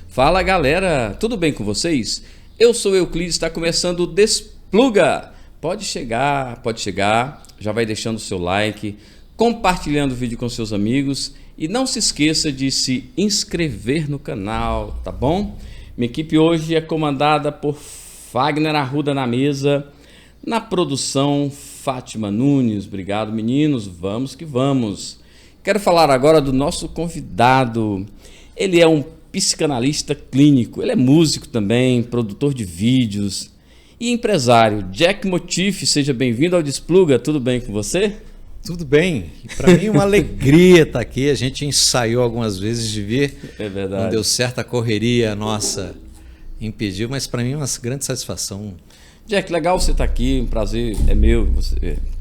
Fala galera, tudo bem com vocês? Eu sou Euclides, está começando o Despluga. Pode chegar, já vai deixando o seu like, compartilhando o vídeo com seus amigos e não se esqueça de se inscrever no canal, tá bom? Minha equipe hoje é comandada por Fagner Arruda na mesa, na produção Fátima Nunes. Obrigado meninos, vamos que vamos. Quero falar agora do nosso convidado. Ele é um psicanalista clínico, ele é músico também, produtor de vídeos e empresário. Jack Motif, seja bem-vindo ao Despluga, tudo bem com você? Tudo bem, para mim é uma alegria estar aqui, a gente ensaiou algumas vezes de vir, é verdade. Não deu certo, a correria nossa impediu, mas para mim é uma grande satisfação. Jack, legal você estar aqui, um prazer é meu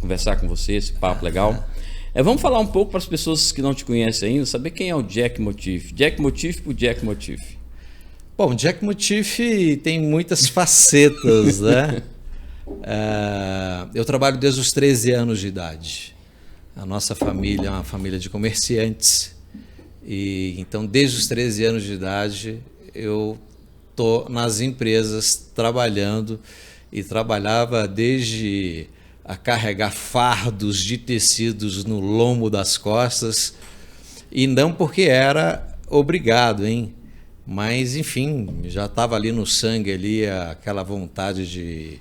conversar com você, esse papo legal. Vamos falar um pouco para as pessoas que não te conhecem ainda, saber quem é o Jack Motif. Jack Motif por Jack Motif. Bom, Jack Motif tem muitas facetas, né? Eu trabalho desde os 13 anos de idade. A nossa família é uma família de comerciantes. E então, desde os 13 anos de idade, eu estou nas empresas trabalhando e trabalhava desde a carregar fardos de tecidos no lombo das costas, e não porque era obrigado, hein? Mas, enfim, já estava ali no sangue ali aquela vontade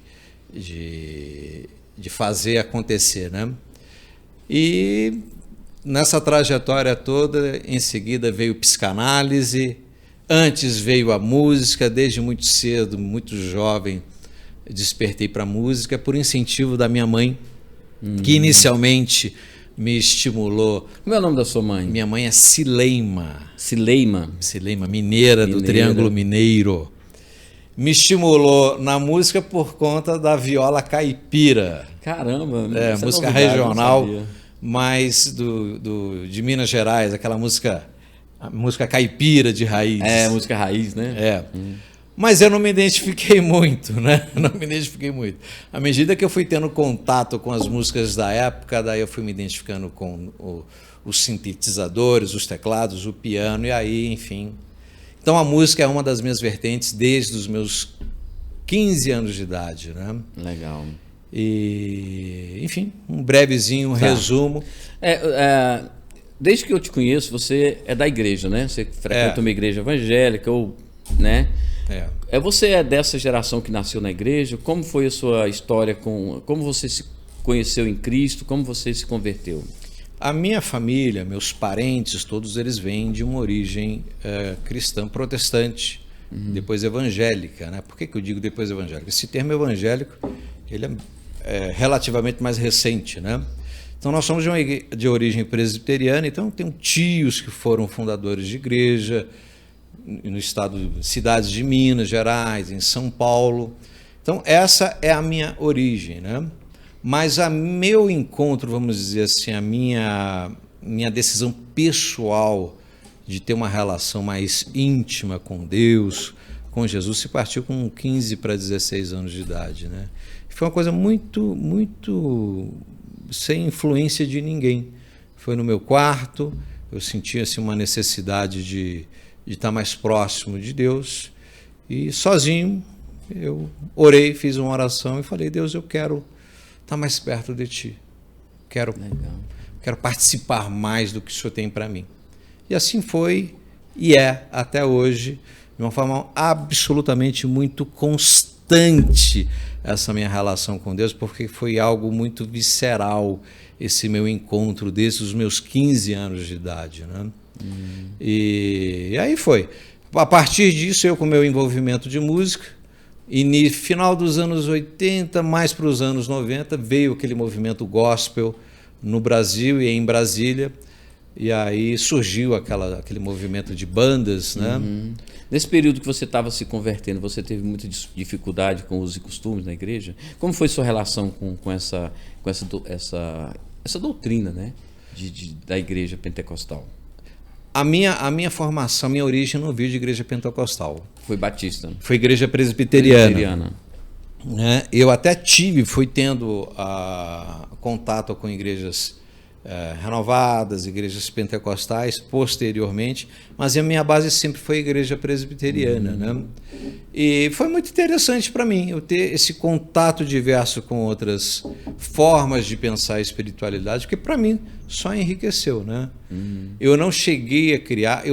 de fazer acontecer, né? E nessa trajetória toda, em seguida veio psicanálise, antes veio a música, desde muito cedo, muito jovem, despertei para a música por incentivo da minha mãe, que inicialmente me estimulou. Como é o nome da sua mãe? Minha mãe é Cileima. Cileima, mineira do Triângulo Mineiro. Me estimulou na música por conta da viola caipira. Caramba, música regional, mas de Minas Gerais, aquela música, a música caipira de raiz. Música raiz, né? Mas eu não me identifiquei muito, né? Não me identifiquei muito. À medida que eu fui tendo contato com as músicas da época, daí eu fui me identificando com os sintetizadores, os teclados, o piano, e aí, enfim. Então a música é uma das minhas vertentes desde os meus 15 anos de idade, né? Legal. E, enfim, um brevezinho resumo. Desde que eu te conheço, você é da igreja, né? Você frequenta uma igreja evangélica, né? Você é dessa geração que nasceu na igreja? Como foi a sua história como você se conheceu em Cristo? Como você se converteu? A minha família, meus parentes, todos eles vêm de uma origem cristã protestante, depois evangélica, né? Por que eu digo depois evangélica? Esse termo evangélico, ele é relativamente mais recente, né? Então nós somos de origem presbiteriana, então tem tios que foram fundadores de igreja no estado, cidades de Minas Gerais, em São Paulo. Então essa é a minha origem, né? Mas meu encontro, vamos dizer assim, a minha decisão pessoal de ter uma relação mais íntima com Deus, com Jesus, se partiu com 15 para 16 anos de idade, né? Foi uma coisa muito, muito sem influência de ninguém. Foi no meu quarto, eu sentia assim, uma necessidade de estar mais próximo de Deus, e sozinho eu orei, fiz uma oração e falei: Deus, eu quero estar mais perto de Ti, quero participar mais do que o Senhor tem para mim. E assim foi e é até hoje, de uma forma absolutamente muito constante, essa minha relação com Deus, porque foi algo muito visceral esse meu encontro desde os meus 15 anos de idade, né? E aí foi. A partir disso, eu com o meu envolvimento de música, e no final dos anos 80, mais para os anos 90, veio aquele movimento gospel no Brasil e em Brasília, e aí surgiu aquele movimento de bandas, né? Nesse período que você estava se convertendo, você teve muita dificuldade com os costumes na igreja? Como foi sua relação com essa doutrina, né? Da igreja pentecostal? A minha formação, a minha origem não veio de igreja pentecostal. Foi batista? Foi igreja presbiteriana. Né? Eu até fui tendo contato com igrejas renovadas, igrejas pentecostais posteriormente, mas a minha base sempre foi a igreja presbiteriana, né? E foi muito interessante para mim eu ter esse contato diverso com outras formas de pensar a espiritualidade, porque para mim só enriqueceu, né? Eu não cheguei a criar, que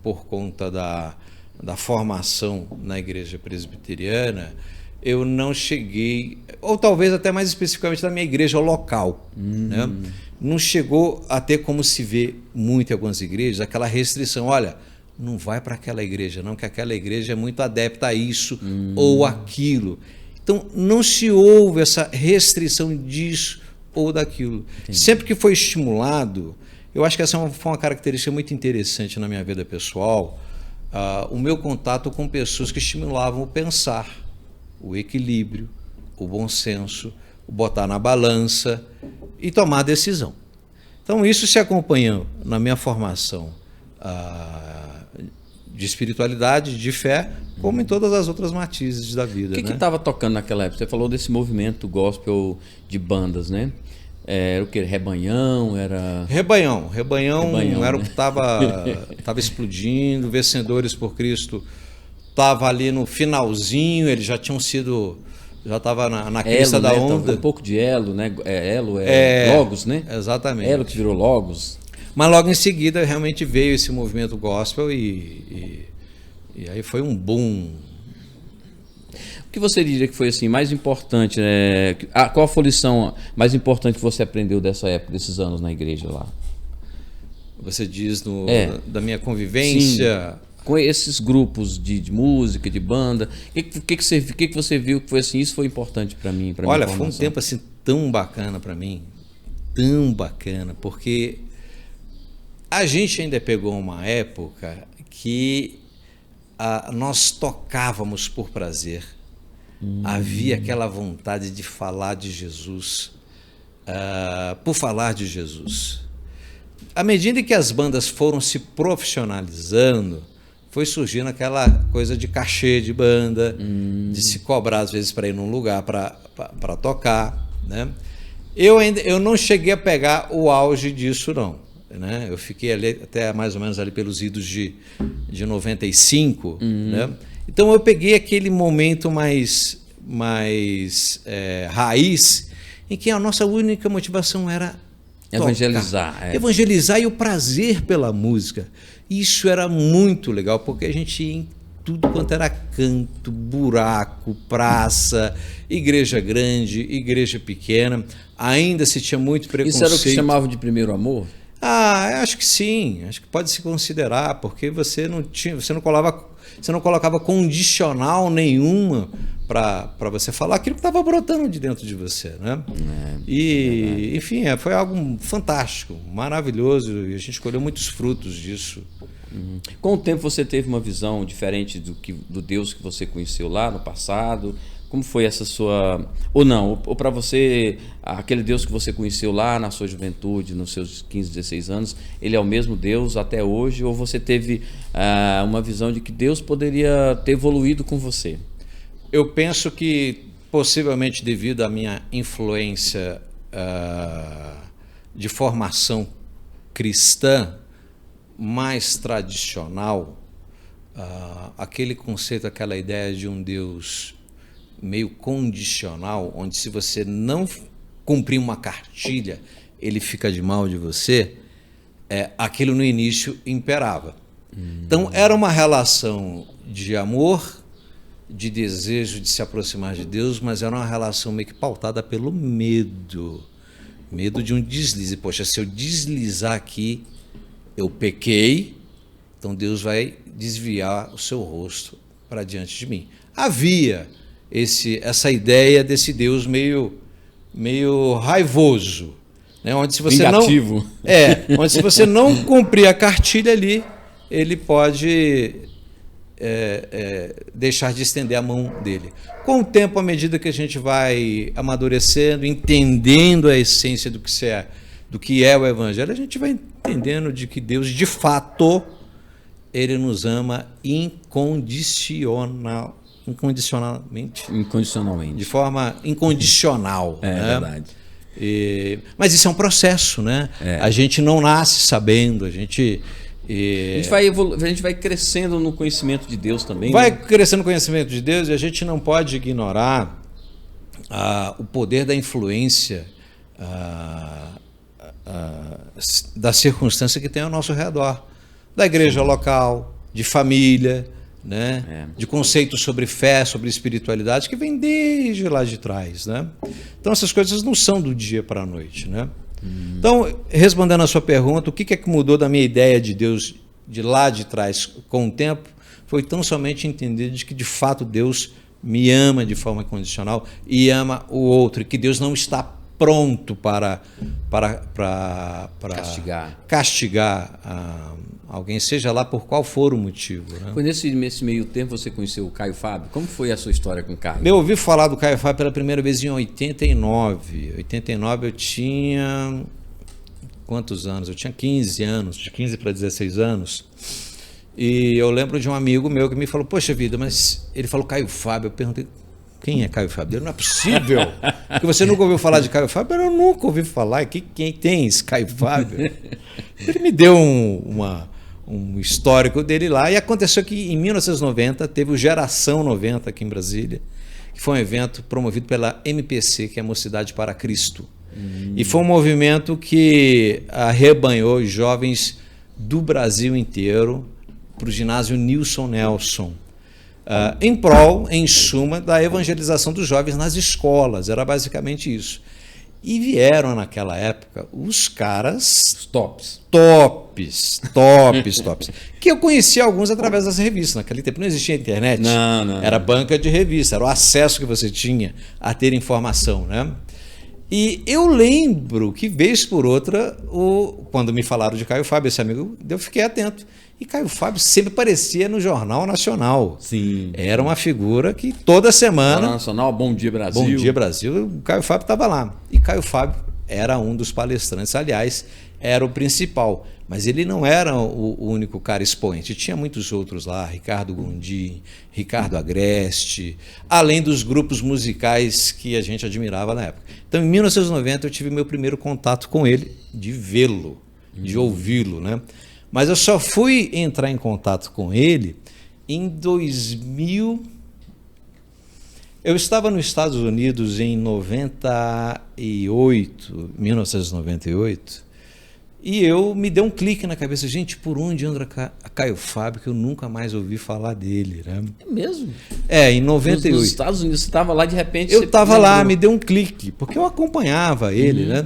por conta da formação na igreja presbiteriana, eu não cheguei, ou talvez até mais especificamente da minha igreja local, né? Não chegou a ter, como se vê muito em algumas igrejas, aquela restrição, olha, não vai para aquela igreja não, que aquela igreja é muito adepta a isso ou aquilo. Então não se houve essa restrição disso ou daquilo. Entendi. Sempre que foi estimulado, eu acho que essa foi uma característica muito interessante na minha vida pessoal, o meu contato com pessoas que estimulavam o pensar, o equilíbrio, o bom senso, o botar na balança e tomar decisão. Então isso se acompanhou na minha formação de espiritualidade, de fé, como em todas as outras matizes da vida. O que estava tocando naquela época? Você falou desse movimento gospel de bandas, né? Era o que? Rebanhão? Rebanhão era, né? O que estava explodindo. Vencedores por Cristo estava ali no finalzinho, eles já tinham sido, já estava na crista da onda. Um pouco de Elo, né? Elo Logos, né? Exatamente. Elo que virou Logos. Mas logo em seguida realmente veio esse movimento gospel e aí foi um boom. O que você diria que foi assim mais importante, né? Qual foi a lição mais importante que você aprendeu dessa época, desses anos na igreja lá? Você diz da minha convivência? Sim. Com esses grupos de música, de banda, o que você viu que foi assim, isso foi importante para mim? Olha, foi um tempo assim tão bacana para mim, porque a gente ainda pegou uma época que nós tocávamos por prazer. Havia aquela vontade de falar de Jesus, por falar de Jesus. À medida que as bandas foram se profissionalizando, foi surgindo aquela coisa de cachê de banda, de se cobrar às vezes para ir num lugar para tocar, né? Eu não cheguei a pegar o auge disso não, né? Eu fiquei ali até mais ou menos ali pelos idos de 95, né? Então eu peguei aquele momento mais raiz, em que a nossa única motivação era evangelizar. Evangelizar e o prazer pela música. Isso era muito legal, porque a gente ia em tudo quanto era canto, buraco, praça, igreja grande, igreja pequena. Ainda se tinha muito preconceito. Isso era o que chamavam de primeiro amor? Acho que sim, acho que pode se considerar, porque você não colocava condicional nenhuma para você falar aquilo que estava brotando de dentro de você, né? Enfim, foi algo fantástico, maravilhoso, e a gente escolheu muitos frutos disso. Com o tempo você teve uma visão diferente do Deus que você conheceu lá no passado? Como foi essa sua... Ou não, ou para você, aquele Deus que você conheceu lá na sua juventude, nos seus 15, 16 anos, ele é o mesmo Deus até hoje? Ou você teve uma visão de que Deus poderia ter evoluído com você? Eu penso que, possivelmente devido à minha influência de formação cristã mais tradicional, aquele conceito, aquela ideia de um Deus meio condicional, onde se você não cumprir uma cartilha, ele fica de mal de você, aquilo no início imperava. Então era uma relação de amor, de desejo de se aproximar de Deus, mas era uma relação meio que pautada pelo medo de um deslize. Poxa, se eu deslizar aqui, eu pequei, então Deus vai desviar o seu rosto para diante de mim. Havia essa ideia desse Deus meio raivoso, né? Onde se você vingativo. Onde se você não cumprir a cartilha ali, ele pode deixar de estender a mão dele. Com o tempo, à medida que a gente vai amadurecendo, entendendo a essência do que é o Evangelho, a gente vai entendendo de que Deus, de fato, ele nos ama incondicionalmente. Incondicionalmente. De forma incondicional. É né? verdade. Mas isso é um processo, né? A gente não nasce sabendo, a gente vai crescendo no conhecimento de Deus também. Vai né? crescendo no conhecimento de Deus e a gente não pode ignorar o poder da influência da circunstância que tem ao nosso redor, da igreja local, de família, né? De conceitos sobre fé, sobre espiritualidade, que vem desde lá de trás. Né? Então essas coisas não são do dia para a noite. Né? Então, respondendo a sua pergunta, o que é que mudou da minha ideia de Deus de lá de trás com o tempo, foi tão somente entender de que de fato Deus me ama de forma incondicional e ama o outro, e que Deus não está pronto para castigar alguém, seja lá por qual for o motivo. Né? Foi nesse meio tempo você conheceu o Caio Fábio? Como foi a sua história com o Caio? Eu ouvi falar do Caio Fábio pela primeira vez em 89. 89 eu tinha... Quantos anos? Eu tinha 15 anos, de 15 para 16 anos. E eu lembro de um amigo meu que me falou, poxa vida, mas ele falou Caio Fábio. Eu perguntei, quem é Caio Fábio? Ele, não é possível, porque você nunca ouviu falar de Caio Fábio. Eu nunca ouvi falar. Quem tem esse Caio Fábio? Ele me deu um histórico dele lá, e aconteceu que em 1990 teve o Geração 90 aqui em Brasília, que foi um evento promovido pela MPC, que é a Mocidade para Cristo. E foi um movimento que arrebanhou jovens do Brasil inteiro para o ginásio Nilson Nelson, em prol, em suma, da evangelização dos jovens nas escolas. Era basicamente isso. E vieram naquela época os caras... Os tops. Tops. Que eu conhecia alguns através das revistas. Naquele tempo não existia internet. Não. Era banca de revista, era o acesso que você tinha a ter informação, né? E eu lembro que, vez por outra, quando me falaram de Caio Fábio, esse amigo, eu fiquei atento. E Caio Fábio sempre aparecia no Jornal Nacional. Sim. Era uma figura que toda semana... Jornal Nacional, Bom Dia Brasil. Bom Dia Brasil, o Caio Fábio estava lá. E Caio Fábio era um dos palestrantes, aliás, era o principal. Mas ele não era o único cara expoente. Tinha muitos outros lá, Ricardo Gondim, Ricardo Agreste, além dos grupos musicais que a gente admirava na época. Então, em 1990, eu tive meu primeiro contato com ele, de vê-lo, de ouvi-lo, né? Mas eu só fui entrar em contato com ele em 2000. Eu estava nos Estados Unidos em 1998, e eu me dei um clique na cabeça, gente, por onde anda Caio Fábio, que eu nunca mais ouvi falar dele, né? É mesmo? Em 98. Nos Estados Unidos, você estava lá, de repente... Eu estava lá, me deu um clique, porque eu acompanhava ele, né?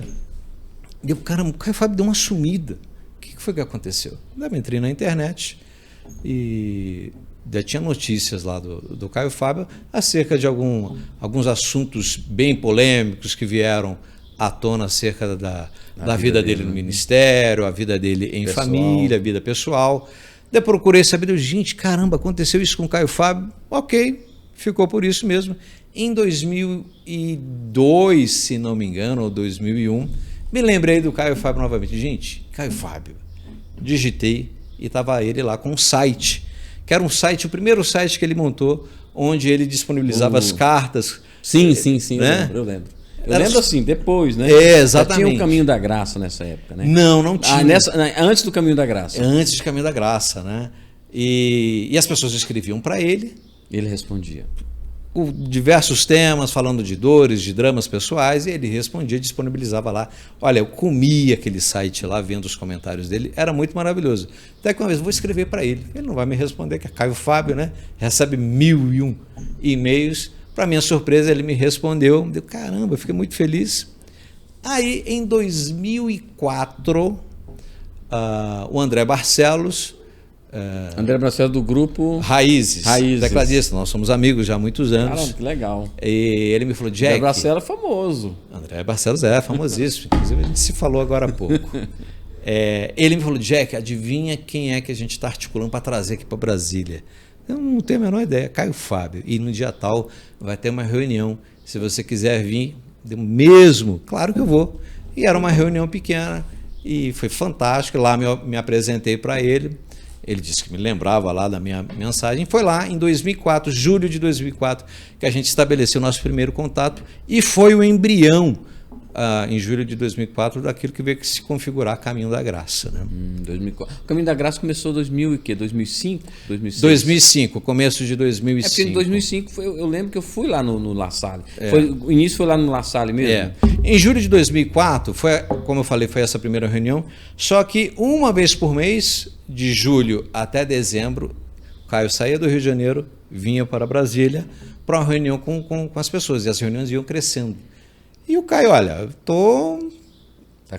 E eu, caramba, o Caio Fábio deu uma sumida. O que foi que aconteceu? Eu entrei na internet e já tinha notícias lá do Caio Fábio acerca de alguns assuntos bem polêmicos que vieram à tona acerca da vida dele no ministério, a vida dele em família, a vida pessoal. Daí procurei saber, gente, caramba, aconteceu isso com o Caio Fábio? Ok, ficou por isso mesmo. Em 2002, se não me engano, ou 2001, me lembrei do Caio Fábio novamente. Gente, Caio Fábio. Digitei e estava ele lá com um site, que era um site, o primeiro site que ele montou, onde ele disponibilizava as cartas. Sim, né? eu lembro. Eu lembro assim, depois, né? Exatamente. Já tinha o Caminho da Graça nessa época, né? Não tinha. Antes do Caminho da Graça. Antes do Caminho da Graça, né? E as pessoas escreviam para ele. Ele respondia. Diversos temas, falando de dores, de dramas pessoais, e ele respondia, disponibilizava lá. Olha, eu comia aquele site lá, vendo os comentários dele, era muito maravilhoso. Até que uma vez vou escrever para ele. Ele não vai me responder, que é Caio Fábio, né? Recebe 1001 e-mails. Para minha surpresa, ele me respondeu. Deu, caramba, eu fiquei muito feliz. Aí, em 2004, o André Barcelos... André Barcelos do grupo... Raízes. Tecladista. Nós somos amigos já há muitos anos. Caramba, que legal. E ele me falou, Jack... André Barcelos é famoso. André Barcelos é famosíssimo. Inclusive, a gente se falou agora há pouco. Ele me falou, Jack, adivinha quem é que a gente está articulando para trazer aqui para Brasília? Eu não tenho a menor ideia. Caio Fábio. E no dia tal vai ter uma reunião. Se você quiser vir, mesmo, claro que eu vou. E era uma reunião pequena e foi fantástico. Lá me apresentei para ele. Ele disse que me lembrava lá da minha mensagem. Foi lá em 2004, julho de 2004, que a gente estabeleceu o nosso primeiro contato, e foi o embrião em julho de 2004, daquilo que veio que se configurar Caminho da Graça. Né? 2004. O Caminho da Graça começou em 2000 e quê? 2005? 2006? 2005, começo de É 2005. porque em 2005 eu lembro que eu fui lá no La Salle. O início foi lá no La Salle mesmo? Em julho de 2004, como eu falei, foi essa primeira reunião, só que uma vez por mês, de julho até dezembro, o Caio saía do Rio de Janeiro, vinha para Brasília para uma reunião com as pessoas, e as reuniões iam crescendo. E o Caio, olha, estou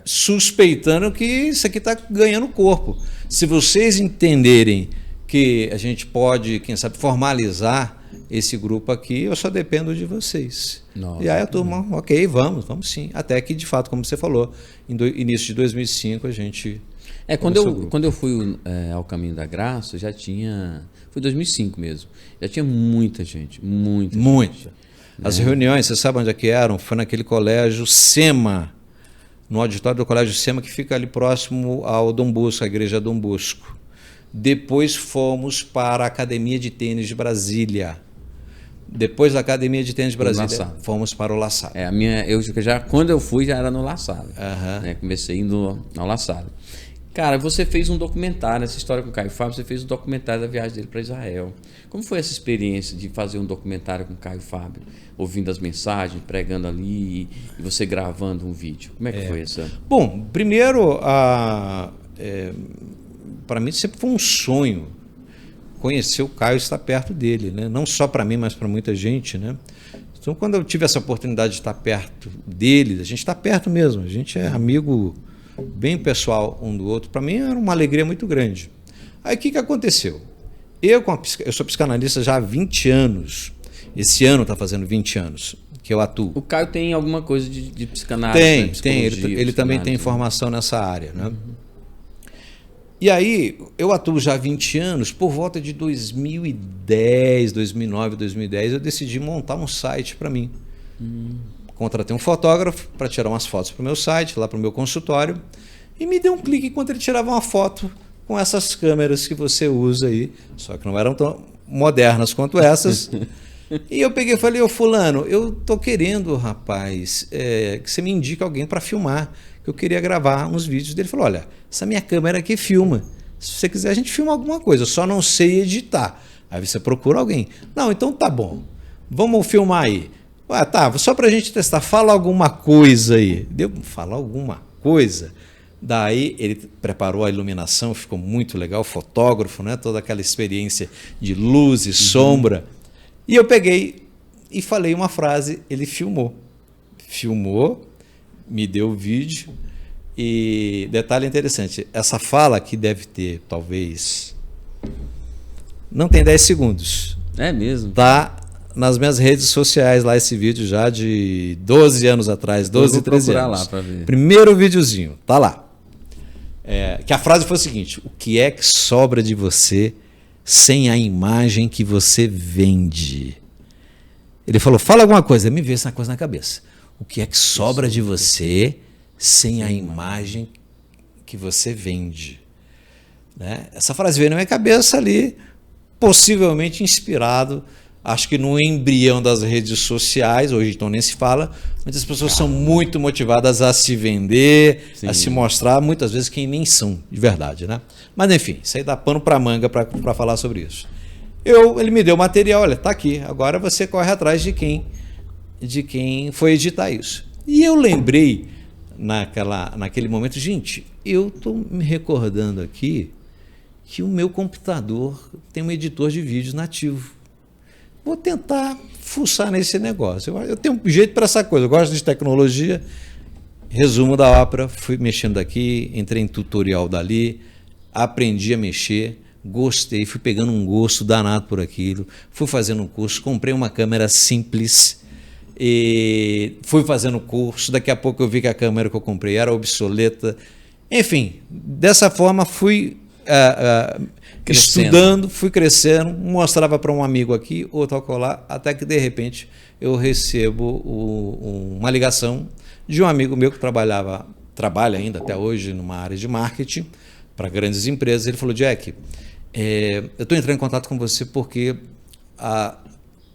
suspeitando que isso aqui está ganhando corpo. Se vocês entenderem que a gente pode, quem sabe, formalizar esse grupo aqui, eu só dependo de vocês. Nossa, e aí a turma, ok, vamos sim. Até que, de fato, como você falou, início de 2005 a gente... Quando eu fui ao Caminho da Graça, já tinha... Foi 2005 mesmo. Já tinha muita gente, muita gente. As reuniões, você sabe onde é que eram? Foi naquele colégio SEMA, no auditório do colégio SEMA, que fica ali próximo ao Dom Bosco, a igreja Dom Bosco. Depois fomos para a Academia de Tênis de Brasília. Depois da Academia de Tênis de Brasília, fomos para o La Salle. Quando eu fui, já era no La Salle. Uhum. Comecei indo ao La Salle. Cara, você fez um documentário, essa história com o Caio Fábio, você fez um documentário da viagem dele para Israel. Como foi essa experiência de fazer um documentário com o Caio Fábio? Ouvindo as mensagens, pregando ali e você gravando um vídeo. Como é que foi essa? Bom, primeiro, para mim sempre foi um sonho conhecer o Caio e estar perto dele, né? Não só para mim, mas para muita gente, né? Então, quando eu tive essa oportunidade de estar perto dele, a gente está perto mesmo, a gente é amigo bem pessoal um do outro, para mim era uma alegria muito grande. Aí o que aconteceu? Eu sou psicanalista já há 20 anos, esse ano está fazendo 20 anos que eu atuo. O Caio tem alguma coisa de psicanálise? Tem, ele também tem formação nessa área, né? E aí, eu atuo já há 20 anos, por volta de 2010, 2009, 2010, eu decidi montar um site para mim. Contratei um fotógrafo para tirar umas fotos para o meu site, lá para o meu consultório, e me deu um clique enquanto ele tirava uma foto com essas câmeras que você usa aí, só que não eram tão modernas quanto essas. E eu peguei e falei, ô fulano, eu tô querendo, rapaz, que você me indique alguém para filmar, que eu queria gravar uns vídeos dele. Ele falou, olha, essa minha câmera aqui filma, se você quiser a gente filma alguma coisa, eu só não sei editar. Aí você procura alguém. Não, então tá bom, vamos filmar aí. Tá, só pra gente testar, fala alguma coisa aí. Fala alguma coisa. Daí ele preparou a iluminação, ficou muito legal, fotógrafo, né? Toda aquela experiência de luz e sombra. E eu peguei e falei uma frase, ele filmou, me deu o vídeo. E detalhe interessante, essa fala aqui deve ter, talvez, não tem 10 segundos. É mesmo? Tá nas minhas redes sociais lá esse vídeo já de 12 anos atrás, 12, 13 anos. Lá pra ver. Primeiro videozinho, tá lá. Que a frase foi o seguinte: o que é que sobra de você sem a imagem que você vende? Ele falou, fala alguma coisa, me veio essa coisa na cabeça. O que é que sobra de você sem a imagem que você vende? Né? Essa frase veio na minha cabeça ali, possivelmente inspirado, acho que no embrião das redes sociais, hoje então nem se fala, mas as pessoas são muito motivadas a se vender, sim, a se mostrar, muitas vezes quem nem são, de verdade, né? Mas enfim, isso aí dá pano para manga para falar sobre isso. Ele me deu material, olha, tá aqui, agora você corre atrás de quem foi editar isso. E eu lembrei naquele momento, gente, eu estou me recordando aqui que o meu computador tem um editor de vídeos nativo. Vou tentar fuçar nesse negócio. Eu tenho um jeito para essa coisa, eu gosto de tecnologia. Resumo da ópera, fui mexendo aqui, entrei em tutorial dali, aprendi a mexer, gostei, fui pegando um gosto danado por aquilo, fui fazendo um curso, comprei uma câmera simples e fui fazendo curso. Daqui a pouco eu vi que a câmera que eu comprei era obsoleta. Enfim, dessa forma fui estudando, fui crescendo, mostrava para um amigo aqui, outro acolá, até que de repente eu recebo uma ligação de um amigo meu que trabalha ainda até hoje numa área de marketing para grandes empresas. Ele falou, Jack, eu estou entrando em contato com você porque a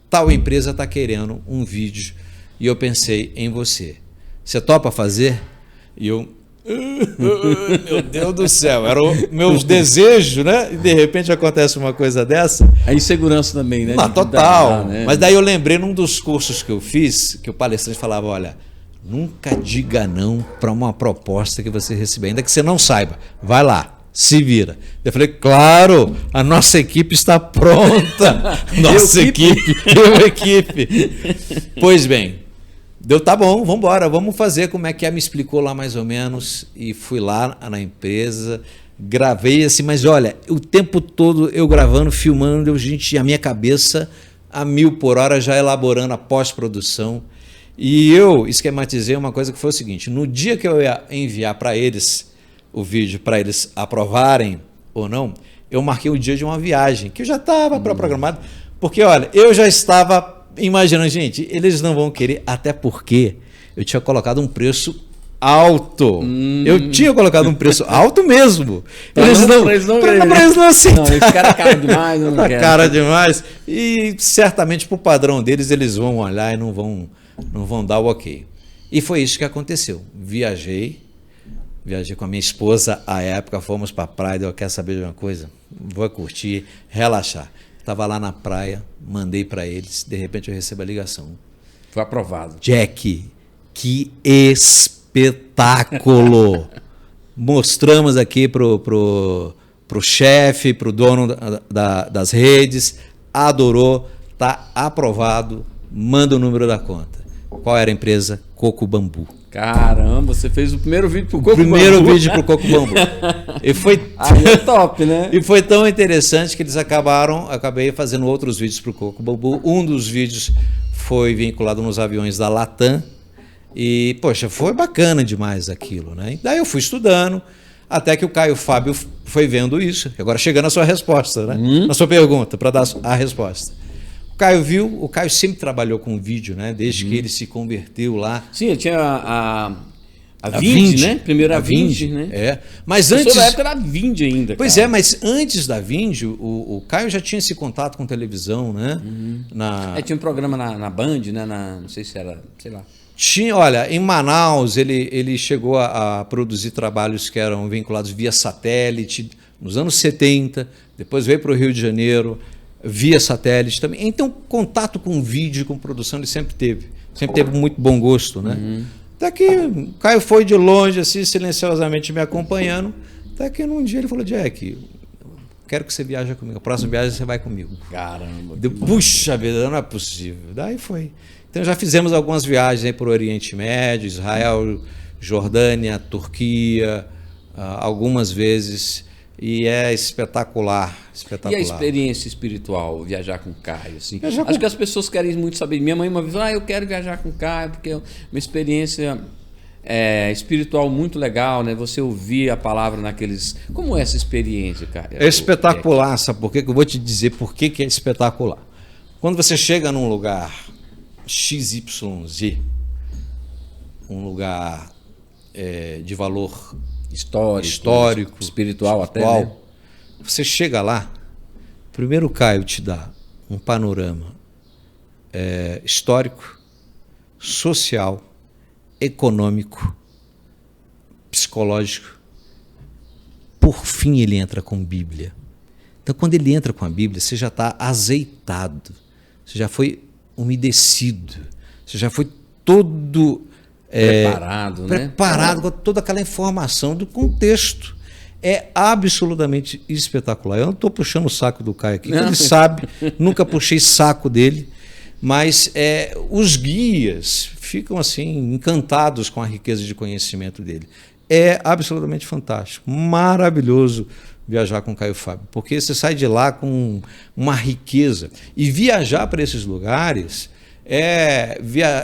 tal empresa está querendo um vídeo e eu pensei em você. você topa fazer? E eu, meu Deus do céu, eram meus desejos, né? E de repente acontece uma coisa dessa. A insegurança também, né? Não, total. Né? Mas daí eu lembrei num dos cursos que eu fiz, que o palestrante falava, olha, nunca diga não para uma proposta que você receber, ainda que você não saiba. Vai lá, se vira. Eu falei, claro, a nossa equipe está pronta. Nossa equipe. Pois bem, deu, tá bom, vamos embora, vamos fazer como é que é, me explicou lá mais ou menos, e fui lá na empresa, gravei assim, mas olha, o tempo todo eu gravando, filmando, gente, a minha cabeça a 1000 por hora já elaborando a pós-produção, e eu esquematizei uma coisa que foi o seguinte, no dia que eu ia enviar para eles o vídeo, para eles aprovarem ou não, eu marquei o dia de uma viagem, que eu já estava programado, porque olha, eu já estava imaginando, gente, eles não vão querer, até porque eu tinha colocado um preço alto. Eu tinha colocado um preço alto mesmo. Eles não aceitam. Não, esse cara é caro demais. Não quero. Cara demais. E certamente, para o padrão deles, eles vão olhar e não vão dar o ok. E foi isso que aconteceu. Viajei com a minha esposa à época, fomos para a praia, eu quero saber de uma coisa? Vou curtir, relaxar. Estava lá na praia, mandei para eles, de repente eu recebo a ligação. Foi aprovado. Jack, que espetáculo! Mostramos aqui pro chefe, pro dono das redes, adorou, tá aprovado, manda o número da conta. Qual era a empresa? Coco Bambu. Caramba, você fez o primeiro vídeo pro Coco Bambu. Primeiro vídeo pro Coco Bambu. E foi aí é top, né? E foi tão interessante que eles acabei fazendo outros vídeos pro Coco Bambu. Um dos vídeos foi vinculado nos aviões da Latam. E, poxa, foi bacana demais aquilo, né? E daí eu fui estudando, até que o Caio Fábio foi vendo isso. Agora chegando à sua resposta, né? Na sua pergunta, para dar a resposta. O Caio viu, o Caio sempre trabalhou com vídeo, né? Desde que ele se converteu lá. Sim, ele tinha a Vind, né? Primeiro a Vind, né? É. Mas antes da época da Vind ainda. Pois cara. é, mas antes da Vind, o Caio já tinha esse contato com televisão, né? Tinha um programa na Band, né? Não sei se era, sei lá. Tinha, olha, em Manaus ele chegou a produzir trabalhos que eram vinculados via satélite nos anos 70, depois veio para o Rio de Janeiro via satélite também. Então, contato com vídeo, com produção, ele sempre teve muito bom gosto, né? Até que o Caio foi de longe, assim, silenciosamente me acompanhando, até que num dia ele falou, Jack, quero que você viaje comigo, a próxima viagem você vai comigo. Caramba. Puxa vida, não é possível. Daí foi. Então já fizemos algumas viagens para o Oriente Médio, Israel, Jordânia, Turquia, algumas vezes, e é espetacular, espetacular. E a experiência espiritual, viajar com o Caio? Assim? Acho que as pessoas querem muito saber. Minha mãe uma vez falou, eu quero viajar com o Caio, porque é uma experiência espiritual muito legal, né? Você ouvir a palavra naqueles... Como é essa experiência, cara? É espetacular, sabe por quê? Que eu vou te dizer por que é espetacular. Quando você chega num lugar XYZ, um lugar de valor histórico, espiritual até, né? Você chega lá, primeiro o Caio te dá um panorama histórico, social, econômico, psicológico. Por fim, ele entra com Bíblia. Então, quando ele entra com a Bíblia, você já está azeitado, você já foi umedecido, você já foi todo preparado com toda aquela informação do contexto. É absolutamente espetacular. Eu não estou puxando o saco do Caio aqui, ele sabe, nunca puxei saco dele, mas os guias ficam assim encantados com a riqueza de conhecimento dele. É absolutamente fantástico, maravilhoso viajar com o Caio Fábio, porque você sai de lá com uma riqueza. E viajar para esses lugares é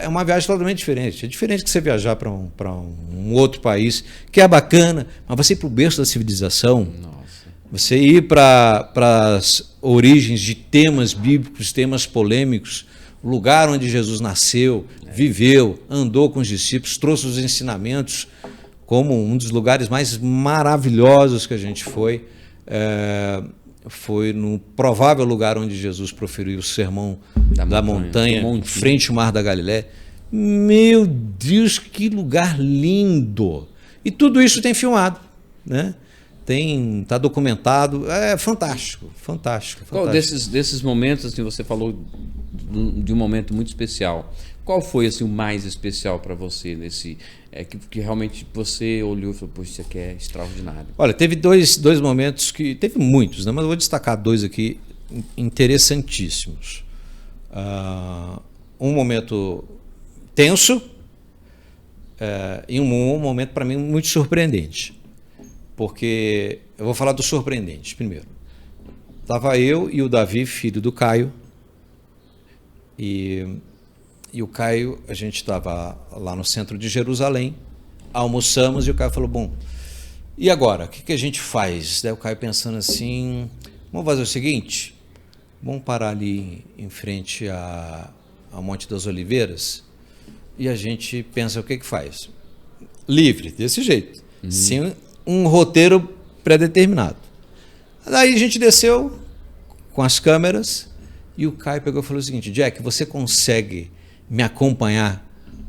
uma viagem totalmente diferente. É diferente que você viajar para um outro país, que é bacana, mas você ir para o berço da civilização, você ir para as origens de temas bíblicos, temas polêmicos, o lugar onde Jesus nasceu, viveu, andou com os discípulos, trouxe os ensinamentos, como um dos lugares mais maravilhosos que a gente foi no provável lugar onde Jesus proferiu o sermão da montanha, em frente ao Mar da Galileia. Meu Deus, que lugar lindo! E tudo isso tem filmado, né? Tá documentado, é fantástico, fantástico. Qual desses momentos, assim, você falou de um momento muito especial? Qual foi assim o mais especial para você nesse que realmente você olhou e falou, poxa, isso aqui é extraordinário? Olha, teve dois momentos teve muitos, né? Mas eu vou destacar dois aqui interessantíssimos. Um momento tenso e um momento para mim muito surpreendente. Porque eu vou falar do surpreendente primeiro. Estava eu e o Davi, filho do Caio, e o Caio, a gente estava lá no centro de Jerusalém, almoçamos e o Caio falou, bom, e agora? O que a gente faz? Daí o Caio pensando assim, vamos fazer o seguinte, vamos parar ali em frente ao Monte das Oliveiras e a gente pensa o que faz. Livre, desse jeito, sem um roteiro pré-determinado. Daí a gente desceu com as câmeras e o Caio pegou e falou o seguinte, Jack, você consegue me acompanhar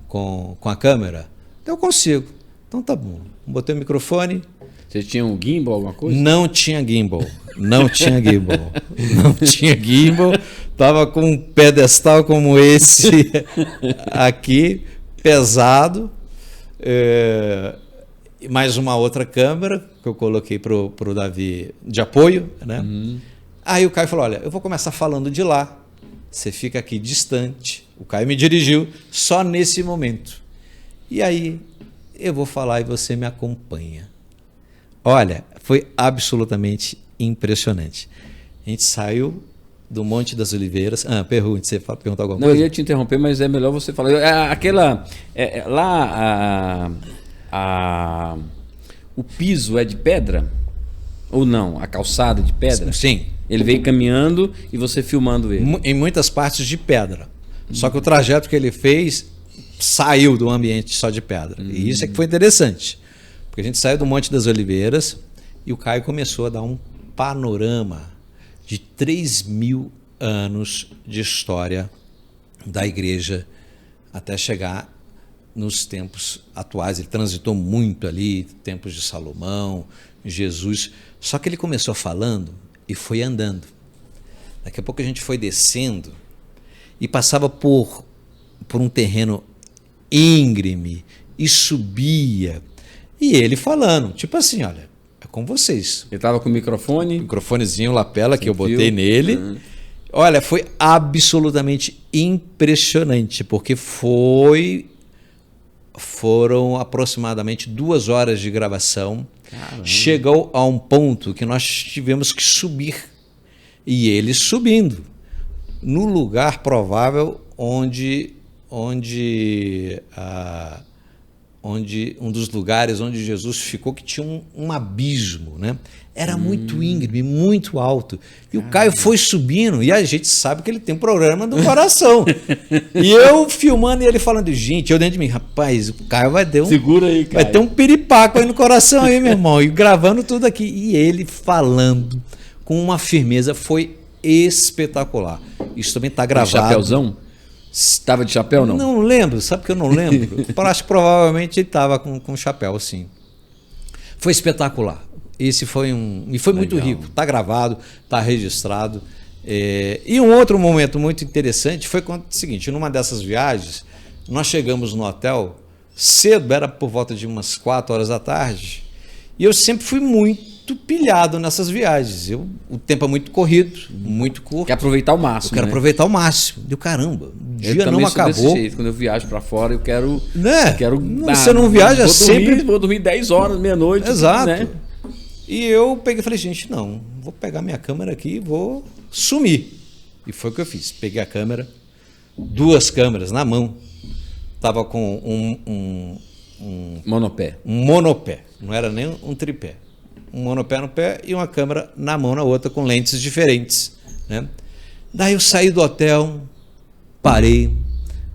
com a câmera? Eu consigo. Então tá bom. Botei o microfone. Você tinha um gimbal, alguma coisa? Não tinha gimbal. Não tinha gimbal. Não tinha gimbal. Tava com um pedestal como esse aqui, pesado. Mais uma outra câmera que eu coloquei pro Davi de apoio, né? Aí o Caio falou, olha, eu vou começar falando de lá, você fica aqui distante. O Caio me dirigiu só nesse momento. E aí eu vou falar e você me acompanha. Olha, foi absolutamente impressionante. A gente saiu do Monte das Oliveiras. Pergunte, você perguntou alguma coisa? Não, eu ia te interromper, mas é melhor você falar. O piso é de pedra? Ou não? A calçada de pedra? Sim. Ele veio caminhando e você filmando ele? Em muitas partes de pedra. Só que o trajeto que ele fez saiu do ambiente só de pedra. E isso é que foi interessante. Porque a gente saiu do Monte das Oliveiras e o Caio começou a dar um panorama de 3.000 anos de história da igreja até chegar nos tempos atuais. Ele transitou muito ali, tempos de Salomão, Jesus. Só que ele começou falando e foi andando. Daqui a pouco a gente foi descendo e passava por um terreno íngreme e subia. E ele falando, tipo assim, olha, é com vocês. Ele estava com o microfone? Microfonezinho lapela que eu botei nele. Olha, foi absolutamente impressionante, porque foram aproximadamente 2 horas de gravação. Caramba. Chegou a um ponto que nós tivemos que subir. E ele subindo no lugar provável onde um dos lugares onde Jesus ficou, que tinha um abismo, né? Era muito íngreme, muito alto. E o Caio foi subindo, e a gente sabe que ele tem um problema do coração. E eu filmando e ele falando, gente, eu dentro de mim, rapaz, o Caio segura aí, Caio. Vai ter um piripaco aí no coração aí, meu irmão. E gravando tudo aqui. E ele falando com uma firmeza, foi espetacular. Isso também está gravado. Chapéuzão? Estava de chapéu ou não? Não lembro, sabe que eu não lembro? Acho que provavelmente ele estava com chapéu, assim. Foi espetacular. Esse foi e foi muito rico. Está gravado, está registrado. E um outro momento muito interessante foi quando, seguinte, numa dessas viagens, nós chegamos no hotel cedo, era por volta de umas 4 horas da tarde, e eu sempre fui muito pilhado nessas viagens. O tempo é muito corrido, muito curto. Quer aproveitar o máximo. Eu quero aproveitar o máximo. Deu caramba, o dia não acabou. Desse jeito. Quando eu viajo para fora, eu quero. Né? Você não viaja sempre. Vou dormir 10 horas, meia-noite. Exato. Né? E eu peguei e falei, gente, não, vou pegar minha câmera aqui e vou sumir. E foi o que eu fiz. Peguei a câmera, 2 câmeras na mão. Tava com um monopé. Um monopé. Não era nem um tripé. Um monopé no pé e uma câmera na mão na outra, com lentes diferentes, né? Daí eu saí do hotel, parei,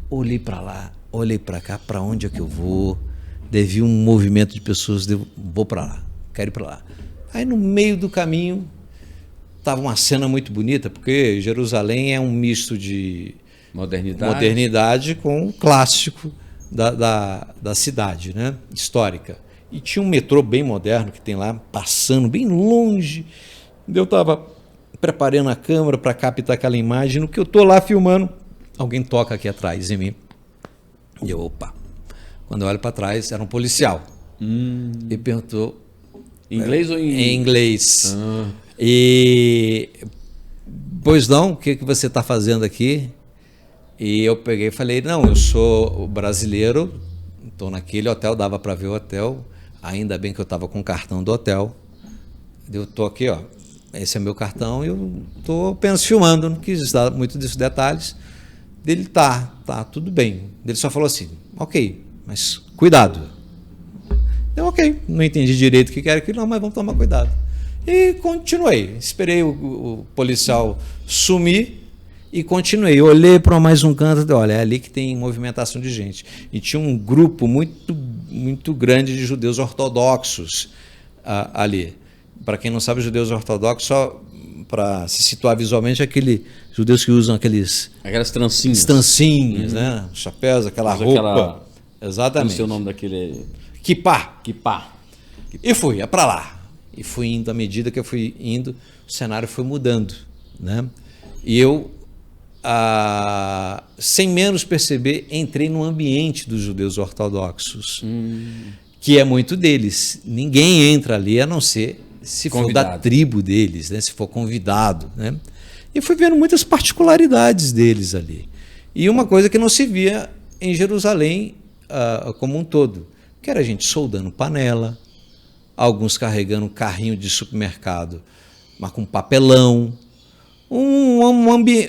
olhei para lá, olhei para cá, para onde é que eu vou? Devi um movimento de pessoas, vou para lá, quero ir para lá. Aí no meio do caminho estava uma cena muito bonita, porque Jerusalém é um misto de Modernidade com o clássico da cidade, né? Histórica. E tinha um metrô bem moderno que tem lá, passando bem longe. Eu estava preparando a câmera para captar aquela imagem. No que eu estou lá filmando, alguém toca aqui atrás em mim. E eu, opa. Quando eu olho para trás, era um policial. E perguntou... Inglês ou em inglês? E... Pois não, o que você está fazendo aqui? E eu peguei e falei, não, eu sou brasileiro, estou naquele hotel, dava para ver o hotel, ainda bem que eu estava com o cartão do hotel. Eu estou aqui, ó, esse é meu cartão e eu estou apenas filmando, não quis dar muito desses detalhes. Ele tá, tudo bem. Ele só falou assim, ok, mas cuidado. Eu, ok, não entendi direito o que era aquilo, não, mas vamos tomar cuidado. E continuei, esperei o policial sumir e continuei. Eu olhei para mais um canto e falei, olha, é ali que tem movimentação de gente. E tinha um grupo muito grande de judeus ortodoxos ali. Para quem não sabe, judeus ortodoxos, só para se situar visualmente, aqueles judeus que usam aquelas trancinhas, né? Chapéus, aquela roupa. Exatamente. Não sei o nome daquele... Kippá. E fui, para lá. E fui indo, à medida que eu fui indo, o cenário foi mudando, né? E eu, sem menos perceber, entrei no ambiente dos judeus ortodoxos, que é muito deles. Ninguém entra ali a não ser se for da tribo deles, né? Se for convidado, né? E fui vendo muitas particularidades deles ali. E uma coisa que não se via em Jerusalém como um todo, que era a gente soldando panela, alguns carregando um carrinho de supermercado, mas com papelão,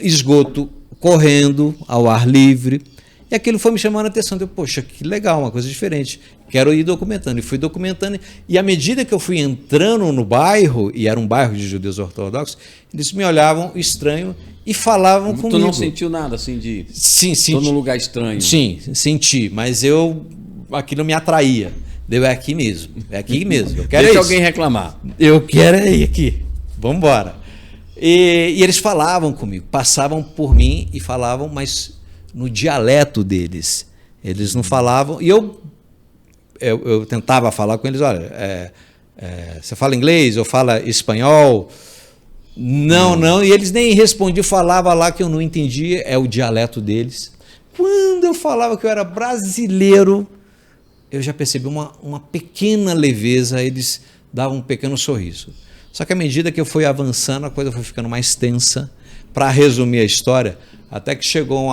esgoto correndo ao ar livre. E aquilo foi me chamando a atenção. Eu, poxa, que legal, uma coisa diferente. Quero ir documentando. E fui documentando. E à medida que eu fui entrando no bairro, e era um bairro de judeus ortodoxos, eles me olhavam estranho e falavam comigo. Tu não sentiu nada assim de... Sim, senti. Estou num lugar estranho. Sim, senti. Mas aquilo me atraía. É aqui mesmo. É aqui mesmo. Eu quero Deixa alguém reclamar. Eu quero ir aqui. Vamos embora. E eles falavam comigo. Passavam por mim e falavam, mas no dialeto deles. Eles não falavam. E eu tentava falar com eles. Olha, você fala inglês? Eu falo espanhol? Não. E eles nem respondiam. Falava lá que eu não entendia. É o dialeto deles. Quando eu falava que eu era brasileiro, eu já percebi uma pequena leveza, eles davam um pequeno sorriso. Só que à medida que eu fui avançando, a coisa foi ficando mais tensa. Para resumir a história, até que chegou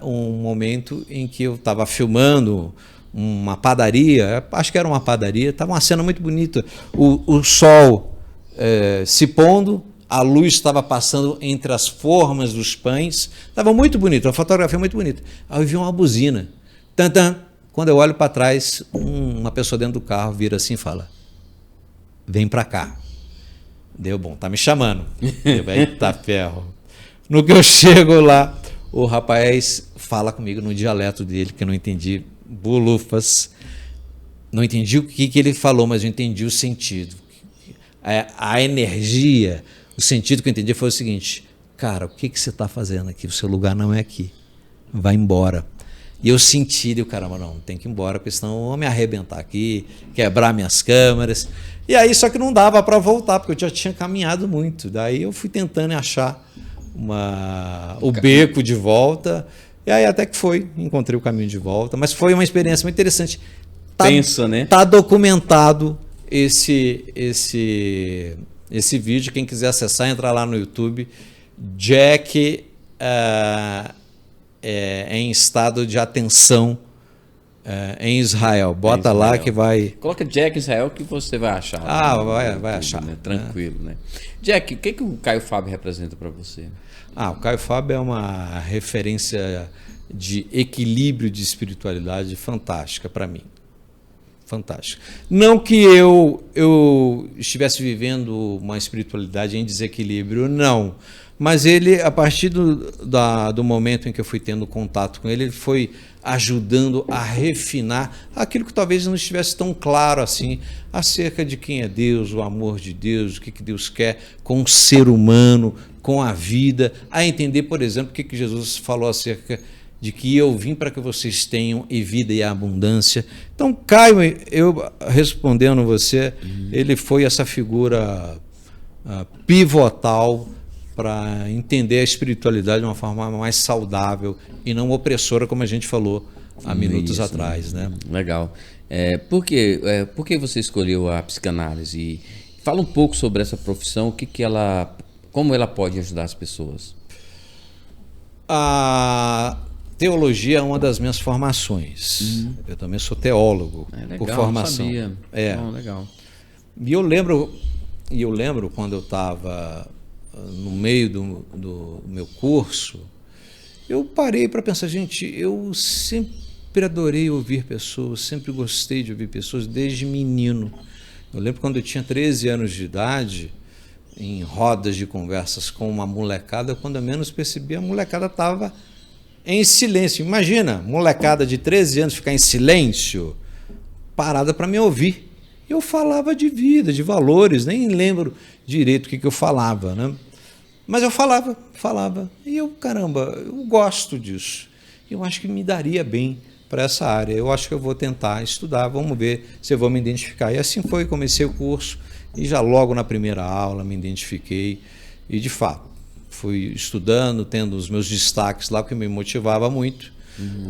um momento em que eu estava filmando uma padaria, acho que era uma padaria, estava uma cena muito bonita, o sol se pondo, a luz estava passando entre as formas dos pães, estava muito bonito, uma fotografia muito bonita. Aí eu vi uma buzina, tantã. Quando eu olho para trás, uma pessoa dentro do carro vira assim e fala, vem para cá. Deu bom, tá me chamando. Eita ferro. No que eu chego lá, o rapaz fala comigo no dialeto dele, que eu não entendi bolufas. Não entendi o que ele falou, mas eu entendi o sentido. A energia, o sentido que eu entendi foi o seguinte, cara, o que você está fazendo aqui? O seu lugar não é aqui. Vai embora. E eu senti, caramba, não, tem que ir embora, porque senão eu vou me arrebentar aqui, quebrar minhas câmeras. E aí, só que não dava para voltar, porque eu já tinha caminhado muito. Daí eu fui tentando achar o beco de volta, e aí até que encontrei o caminho de volta. Mas foi uma experiência muito interessante. Tensa, né? Tá documentado esse vídeo, quem quiser acessar, entrar lá no YouTube, Jack... em estado de atenção em Israel. Bota lá que vai... Coloca Jack Israel que você vai achar. Vai achar. Né? Tranquilo, né? Jack, o que o Caio Fábio representa para você? O Caio Fábio é uma referência de equilíbrio de espiritualidade fantástica para mim. Fantástica. Não que eu estivesse vivendo uma espiritualidade em desequilíbrio, não. Mas ele, a partir do momento em que eu fui tendo contato com ele, ele foi ajudando a refinar aquilo que talvez não estivesse tão claro assim, acerca de quem é Deus, o amor de Deus, o que Deus quer com o ser humano, com a vida, a entender, por exemplo, o que Jesus falou acerca de que eu vim para que vocês tenham e vida e abundância. Então, Caio, eu respondendo você, ele foi essa figura pivotal para entender a espiritualidade de uma forma mais saudável e não opressora, como a gente falou há minutos atrás, né? Legal. Por que você escolheu a psicanálise? Fala um pouco sobre essa profissão, como ela pode ajudar as pessoas. A teologia é uma das minhas formações. Eu também sou teólogo por formação. Não sabia. Legal. E eu lembro quando eu estava no meio do meu curso, eu parei para pensar, gente, eu sempre adorei ouvir pessoas, sempre gostei de ouvir pessoas desde menino. Eu lembro quando eu tinha 13 anos de idade, em rodas de conversas com uma molecada, quando eu menos percebi, a molecada estava em silêncio. Imagina, molecada de 13 anos ficar em silêncio, parada para me ouvir. Eu falava de vida, de valores, nem lembro direito o que eu falava, né? Mas eu falava. E eu, caramba, eu gosto disso. Eu acho que me daria bem para essa área. Eu acho que eu vou tentar estudar, vamos ver se eu vou me identificar. E assim foi, comecei o curso e já logo na primeira aula me identifiquei. E, de fato, fui estudando, tendo os meus destaques lá, que me motivava muito,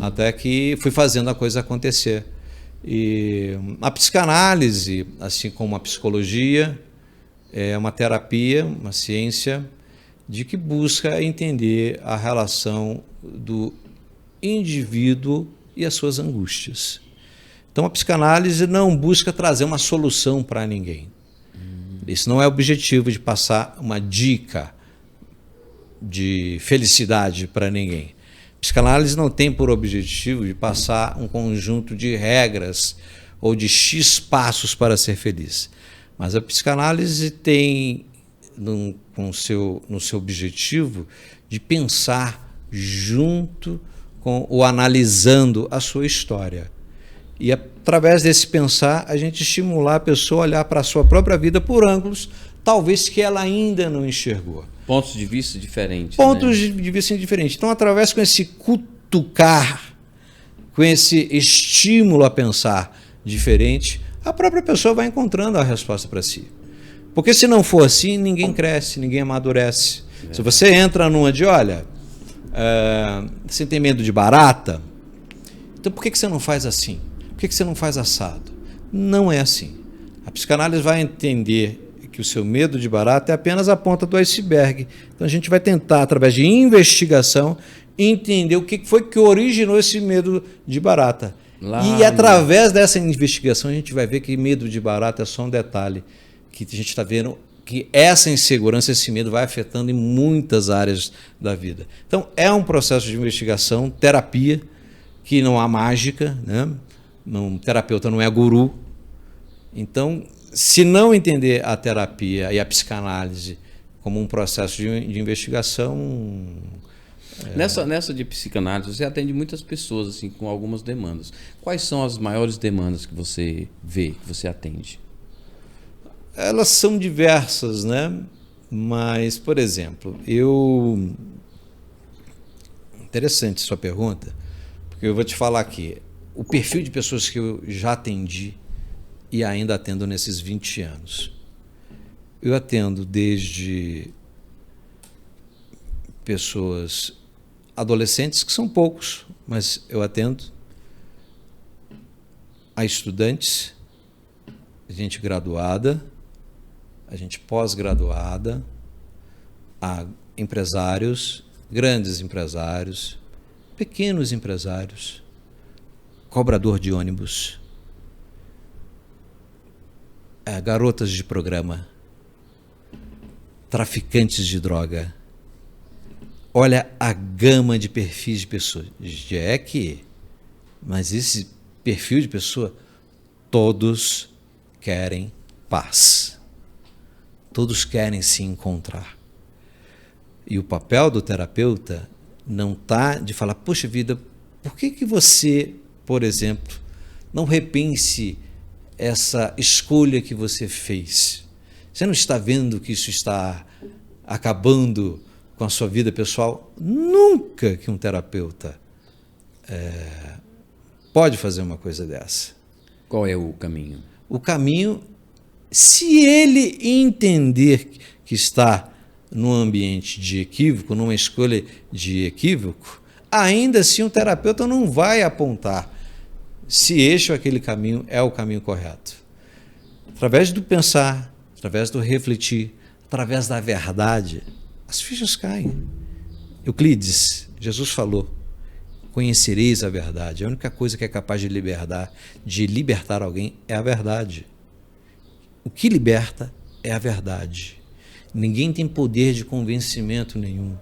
até que fui fazendo a coisa acontecer. E a psicanálise, assim como a psicologia, é uma terapia, uma ciência de que busca entender a relação do indivíduo e as suas angústias. Então a psicanálise não busca trazer uma solução para ninguém. Esse não é o objetivo de passar uma dica de felicidade para ninguém. Psicanálise não tem por objetivo de passar um conjunto de regras ou de X passos para ser feliz. Mas a psicanálise tem no seu objetivo de pensar junto com ou analisando a sua história. E através desse pensar, a gente estimular a pessoa a olhar para a sua própria vida por ângulos, talvez que ela ainda não enxergou. Pontos de vista diferentes. Pontos de vista diferentes. Então, através com esse cutucar, com esse estímulo a pensar diferente, a própria pessoa vai encontrando a resposta para si. Porque se não for assim, ninguém cresce, ninguém amadurece. Se você entra numa de, olha, você tem medo de barata, então por que você não faz assim? Por que você não faz assado? Não é assim. A psicanálise vai entender que o seu medo de barata é apenas a ponta do iceberg. Então a gente vai tentar, através de investigação, entender o que foi que originou esse medo de barata. E através dessa investigação a gente vai ver que medo de barata é só um detalhe, que a gente está vendo que essa insegurança, esse medo vai afetando em muitas áreas da vida. Então é um processo de investigação, terapia, que não há mágica, né? Um terapeuta não é guru. Então, se não entender a terapia e a psicanálise como um processo de investigação... Nessa de psicanálise, você atende muitas pessoas assim, com algumas demandas. Quais são as maiores demandas que você vê, que você atende? Elas são diversas, né? Mas, por exemplo, interessante sua pergunta, porque eu vou te falar aqui, o perfil de pessoas que eu já atendi e ainda atendo nesses 20 anos. Eu atendo desde pessoas adolescentes, que são poucos, mas eu atendo, a estudantes, a gente graduada, a gente pós-graduada, a empresários, grandes empresários, pequenos empresários, cobrador de ônibus, garotas de programa, traficantes de droga. Olha a gama de perfis de pessoas. Mas esse perfil de pessoa, todos querem paz. Todos querem se encontrar. E o papel do terapeuta não está de falar, poxa vida, por que você, por exemplo, não repense essa escolha que você fez? Você não está vendo que isso está acabando com a sua vida pessoal. Nunca que um terapeuta pode fazer uma coisa dessa. Qual é o caminho? O caminho, se ele entender que está num ambiente de equívoco, numa escolha de equívoco, ainda assim o terapeuta não vai apontar se este ou aquele caminho é o caminho correto. Através do pensar, através do refletir, através da verdade, as fichas caem. Euclides, Jesus falou: conhecereis a verdade. A única coisa que é capaz de libertar alguém é a verdade. O que liberta é a verdade. Ninguém tem poder de convencimento nenhum.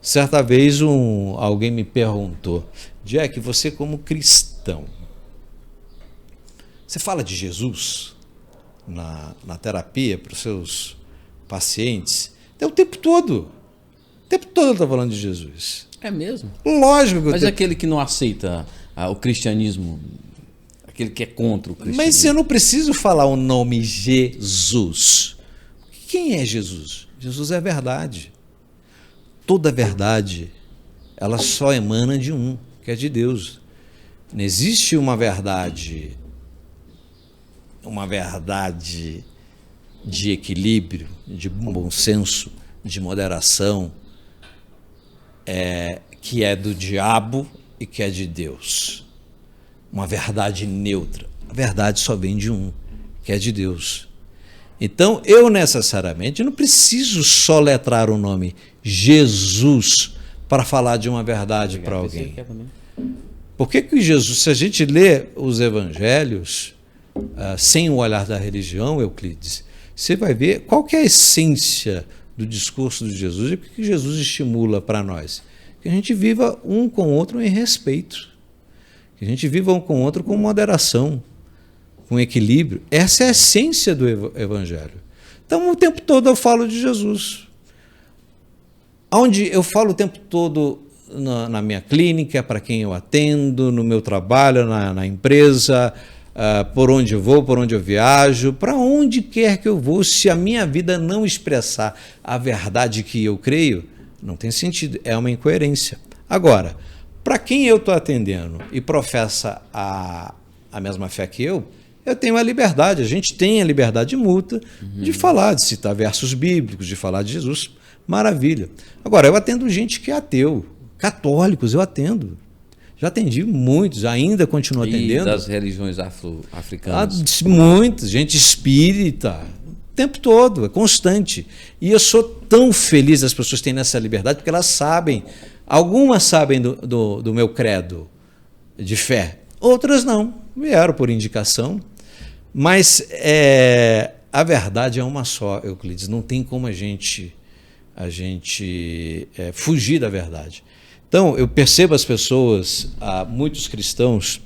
Certa vez alguém me perguntou: Jack, você como cristão, você fala de Jesus na terapia para os seus pacientes? O tempo todo. O tempo todo eu estou falando de Jesus. É mesmo? Lógico que Mas aquele que não aceita o cristianismo, aquele que é contra o cristianismo. Mas eu não preciso falar o nome Jesus. Quem é Jesus? Jesus é a verdade. Toda verdade, ela só emana de um, que é de Deus. Não existe uma verdade de equilíbrio, de bom senso, de moderação, que é do diabo e que é de Deus. Uma verdade neutra. A verdade só vem de um, que é de Deus. Então, eu necessariamente não preciso soletrar o nome Jesus para falar de uma verdade para alguém. Por que Jesus, se a gente lê os evangelhos sem o olhar da religião, Euclides, você vai ver qual que é a essência do discurso de Jesus e o que Jesus estimula para nós. Que a gente viva um com o outro em respeito, que a gente viva um com o outro com moderação, com equilíbrio. Essa é a essência do evangelho. Então, o tempo todo eu falo de Jesus. Onde eu falo o tempo todo na minha clínica, para quem eu atendo, no meu trabalho, na empresa, por onde eu vou, por onde eu viajo, para onde quer que eu vou, se a minha vida não expressar a verdade que eu creio, não tem sentido, é uma incoerência. Agora, para quem eu estou atendendo e professa a mesma fé que eu tenho a liberdade, a gente tem a liberdade mútua de falar, de citar versos bíblicos, de falar de Jesus, maravilha. Agora, eu atendo gente que é ateu, católicos eu atendo. Já atendi muitos, ainda continuo atendendo. E das religiões africanas? Muitos, gente espírita, o tempo todo, é constante. E eu sou tão feliz das pessoas terem essa liberdade, porque elas sabem, algumas sabem do meu credo de fé, outras não, vieram por indicação. Mas a verdade é uma só, Euclides, não tem como a gente fugir da verdade. Então, eu percebo as pessoas, muitos cristãos,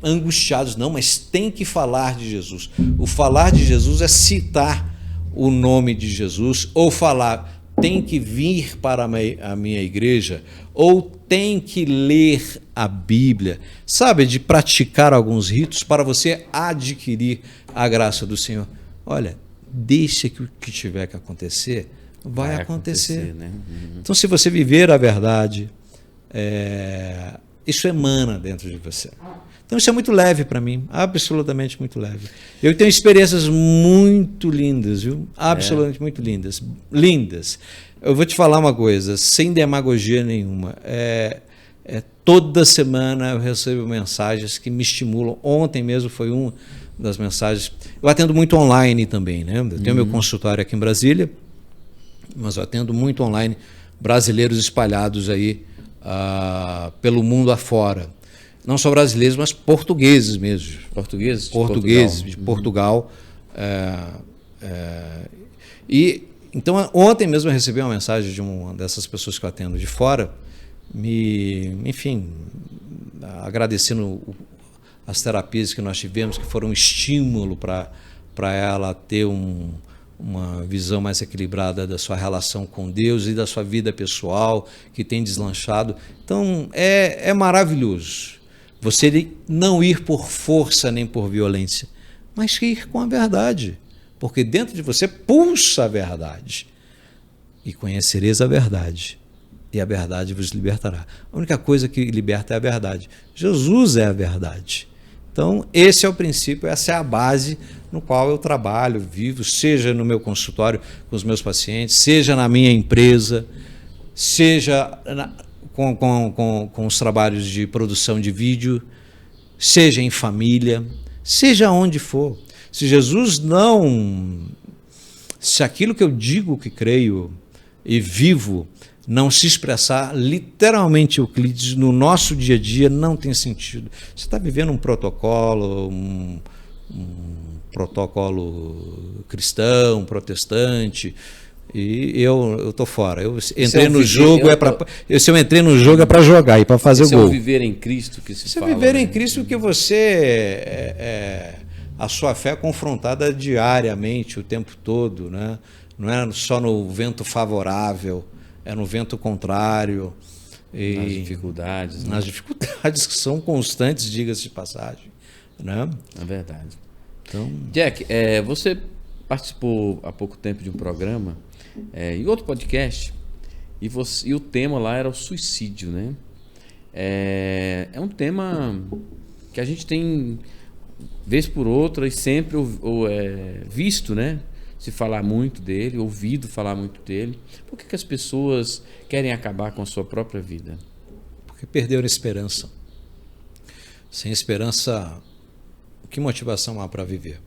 angustiados, não, mas tem que falar de Jesus. O falar de Jesus é citar o nome de Jesus, ou falar, tem que vir para a minha igreja, ou tem que ler a Bíblia, sabe, de praticar alguns ritos para você adquirir a graça do Senhor. Olha, deixa que o que tiver que acontecer, vai acontecer. Né? Então, se você viver a verdade, isso emana dentro de você. Então, isso é muito leve para mim, absolutamente muito leve. Eu tenho experiências muito lindas, viu? Absolutamente muito lindas. Lindas. Eu vou te falar uma coisa, sem demagogia nenhuma. Toda semana eu recebo mensagens que me estimulam. Ontem mesmo foi uma das mensagens. Eu atendo muito online também, né? Eu tenho meu consultório aqui em Brasília, mas eu atendo muito online, brasileiros espalhados aí pelo mundo afora. Não só brasileiros, mas portugueses mesmo. Portugueses? Portugueses de Portugal. E então, ontem mesmo eu recebi uma mensagem de uma dessas pessoas que eu atendo de fora, enfim, agradecendo as terapias que nós tivemos, que foram um estímulo para ela ter uma visão mais equilibrada da sua relação com Deus e da sua vida pessoal, que tem deslanchado. Então, é maravilhoso você não ir por força nem por violência, mas ir com a verdade, porque dentro de você pulsa a verdade. e conhecereis a verdade, e a verdade vos libertará. A única coisa que liberta é a verdade. Jesus é a verdade. Então, esse é o princípio, essa é a base no qual eu trabalho, vivo, seja no meu consultório com os meus pacientes, seja na minha empresa, seja com os trabalhos de produção de vídeo, seja em família, seja onde for. Se Jesus não... Se aquilo que eu digo que creio e vivo não se expressar literalmente, Euclides, no nosso dia a dia, não tem sentido. Você está vivendo um protocolo, um protocolo cristão, protestante, e eu estou fora. Eu entrei no jogo, se eu entrei no jogo é para jogar e para fazer o gol. É o viver em Cristo que se fala. É viver em Cristo que você... a sua fé é confrontada diariamente, o tempo todo, né? Não é só no vento favorável, é no vento contrário. Nas dificuldades. Nas dificuldades que são constantes, diga-se de passagem. Né? É verdade. Então... Jack, você participou há pouco tempo de um programa, em outro podcast, e o tema lá era o suicídio, né? É um tema que a gente tem, vez por outra, e sempre visto, né? Se falar muito dele, ouvido falar muito dele. Por que as pessoas querem acabar com a sua própria vida? Porque perderam a esperança. Sem esperança, que motivação há para viver?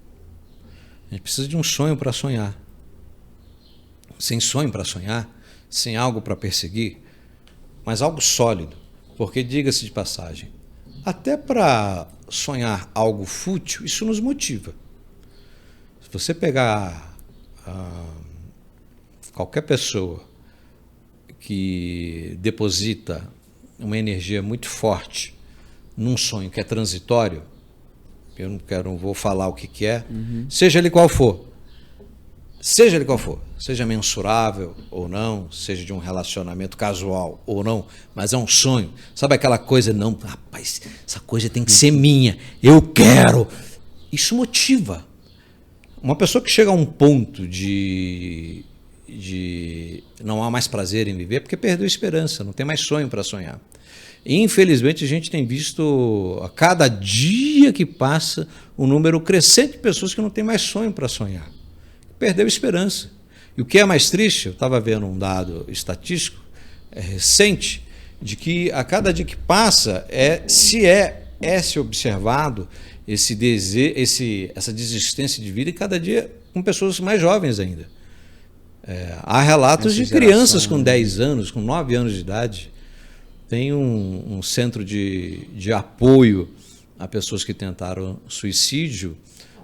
A gente precisa de um sonho para sonhar. Sem sonho para sonhar, sem algo para perseguir, mas algo sólido. Porque, diga-se de passagem, até para sonhar algo fútil, isso nos motiva. Se você pegar qualquer pessoa que deposita uma energia muito forte num sonho que é transitório, eu não vou falar o que é, seja ele qual for, seja mensurável ou não, seja de um relacionamento casual ou não, mas é um sonho. Sabe aquela coisa, não, rapaz, essa coisa tem que ser minha, eu quero. Isso motiva. Uma pessoa que chega a um ponto de não há mais prazer em viver porque perdeu esperança, não tem mais sonho para sonhar. E, infelizmente, a gente tem visto a cada dia que passa um número crescente de pessoas que não têm mais sonho para sonhar. Perdeu esperança. E o que é mais triste, eu estava vendo um dado estatístico recente, de que a cada dia que passa se observado essa desistência de vida, e cada dia com pessoas mais jovens ainda. Há relatos de crianças com 10 anos, com 9 anos de idade. Tem um centro de apoio a pessoas que tentaram suicídio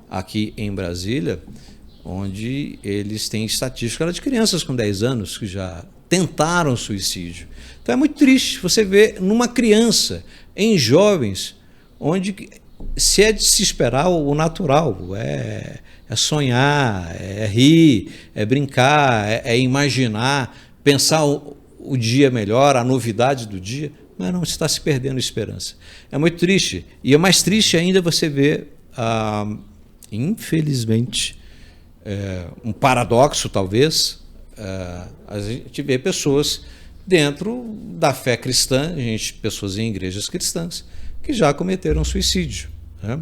aqui em Brasília, onde eles têm estatística de crianças com 10 anos que já tentaram suicídio. Então é muito triste você ver numa criança, em jovens, onde se é de se esperar o natural, é sonhar, é rir, é brincar, é imaginar, pensar o dia melhor, a novidade do dia, mas não está se perdendo esperança. É muito triste. E é mais triste ainda você ver, infelizmente, um paradoxo talvez, a gente vê pessoas dentro da fé cristã, pessoas em igrejas cristãs, que já cometeram suicídio, né?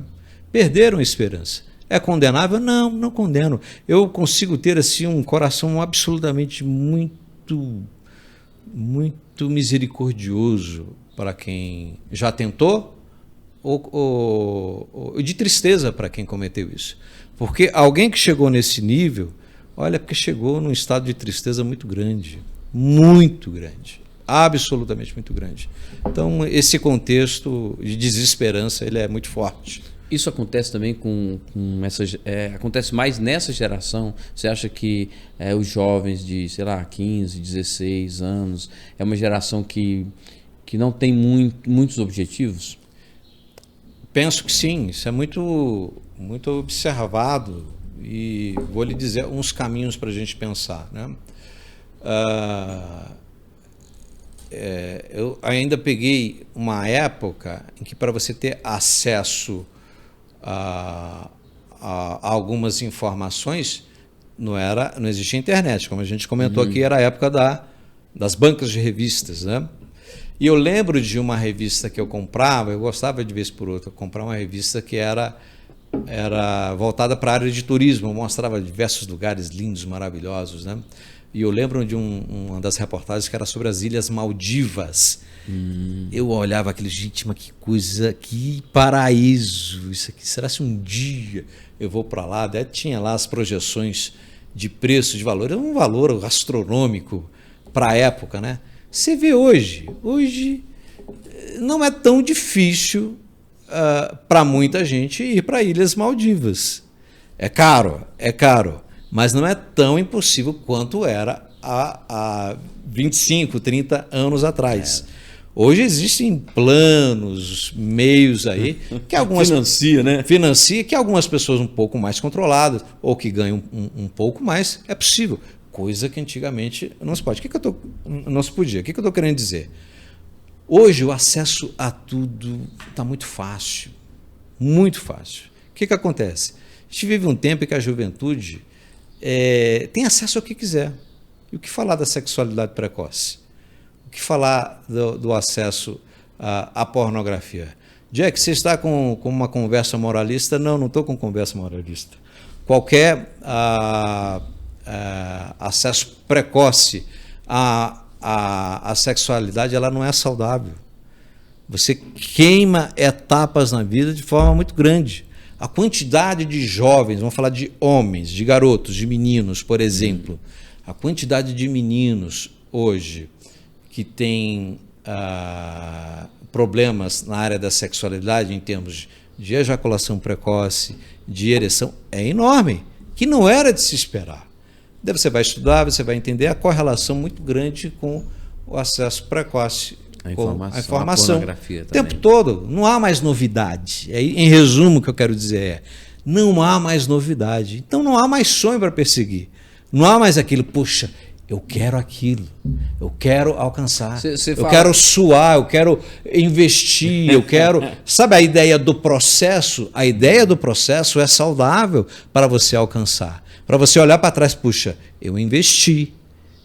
Perderam a esperança. É condenável? Não, não condeno. Eu consigo ter assim um coração absolutamente muito misericordioso para quem já tentou, ou de tristeza para quem cometeu isso. Porque alguém que chegou nesse nível, olha, porque chegou num estado de tristeza muito grande, absolutamente muito grande. Então, esse contexto de desesperança, ele é muito forte. Isso acontece também acontece mais nessa geração? Você acha que os jovens de, 15, 16 anos, é uma geração que não tem muitos objetivos? Penso que sim, isso é muito observado, e vou lhe dizer uns caminhos para a gente pensar, né? Eu ainda peguei uma época em que, para você ter acesso a algumas informações, não existia internet, como a gente comentou aqui, era a época das bancas de revistas, né? E eu lembro de uma revista que eu comprava, eu gostava de vez por outra, comprar uma revista que era voltada para a área de turismo, mostrava diversos lugares lindos, maravilhosos, né? E eu lembro de uma das reportagens que era sobre as Ilhas Maldivas. Eu olhava aquilo, gente, mas que coisa, que paraíso isso aqui. Será que um dia eu vou para lá? Daí tinha lá as projeções de preço, de valor, era um valor astronômico para a época, né? Você vê hoje não é tão difícil para muita gente ir para Ilhas Maldivas. É caro, mas não é tão impossível quanto era há 25, 30 anos atrás. Hoje existem planos, meios aí que algumas financia, que algumas pessoas um pouco mais controladas ou que ganham um pouco mais, é possível. Coisa que antigamente não se pode. Não se podia. O que eu estou querendo dizer? Hoje o acesso a tudo está muito fácil. Muito fácil. O que acontece? A gente vive um tempo em que a juventude tem acesso ao que quiser. E o que falar da sexualidade precoce? O que falar do acesso à pornografia? Jack, você está com uma conversa moralista? Não estou com conversa moralista. Qualquer acesso precoce à sexualidade, ela não é saudável. Você queima etapas na vida de forma muito grande. A quantidade de jovens, vamos falar de homens, de garotos, de meninos, por exemplo, a quantidade de meninos hoje que têm problemas na área da sexualidade em termos de ejaculação precoce, de ereção, é enorme, que não era de se esperar. Daí você vai estudar, você vai entender a correlação muito grande com o acesso precoce, a informação o tempo todo. Não há mais novidade. Em resumo, o que eu quero dizer não há mais novidade. Então não há mais sonho para perseguir. Não há mais aquilo, poxa, eu quero aquilo, eu quero alcançar, eu quero suar, eu quero investir, eu quero... Sabe a ideia do processo? A ideia do processo é saudável para você alcançar. Para você olhar para trás, puxa, eu investi,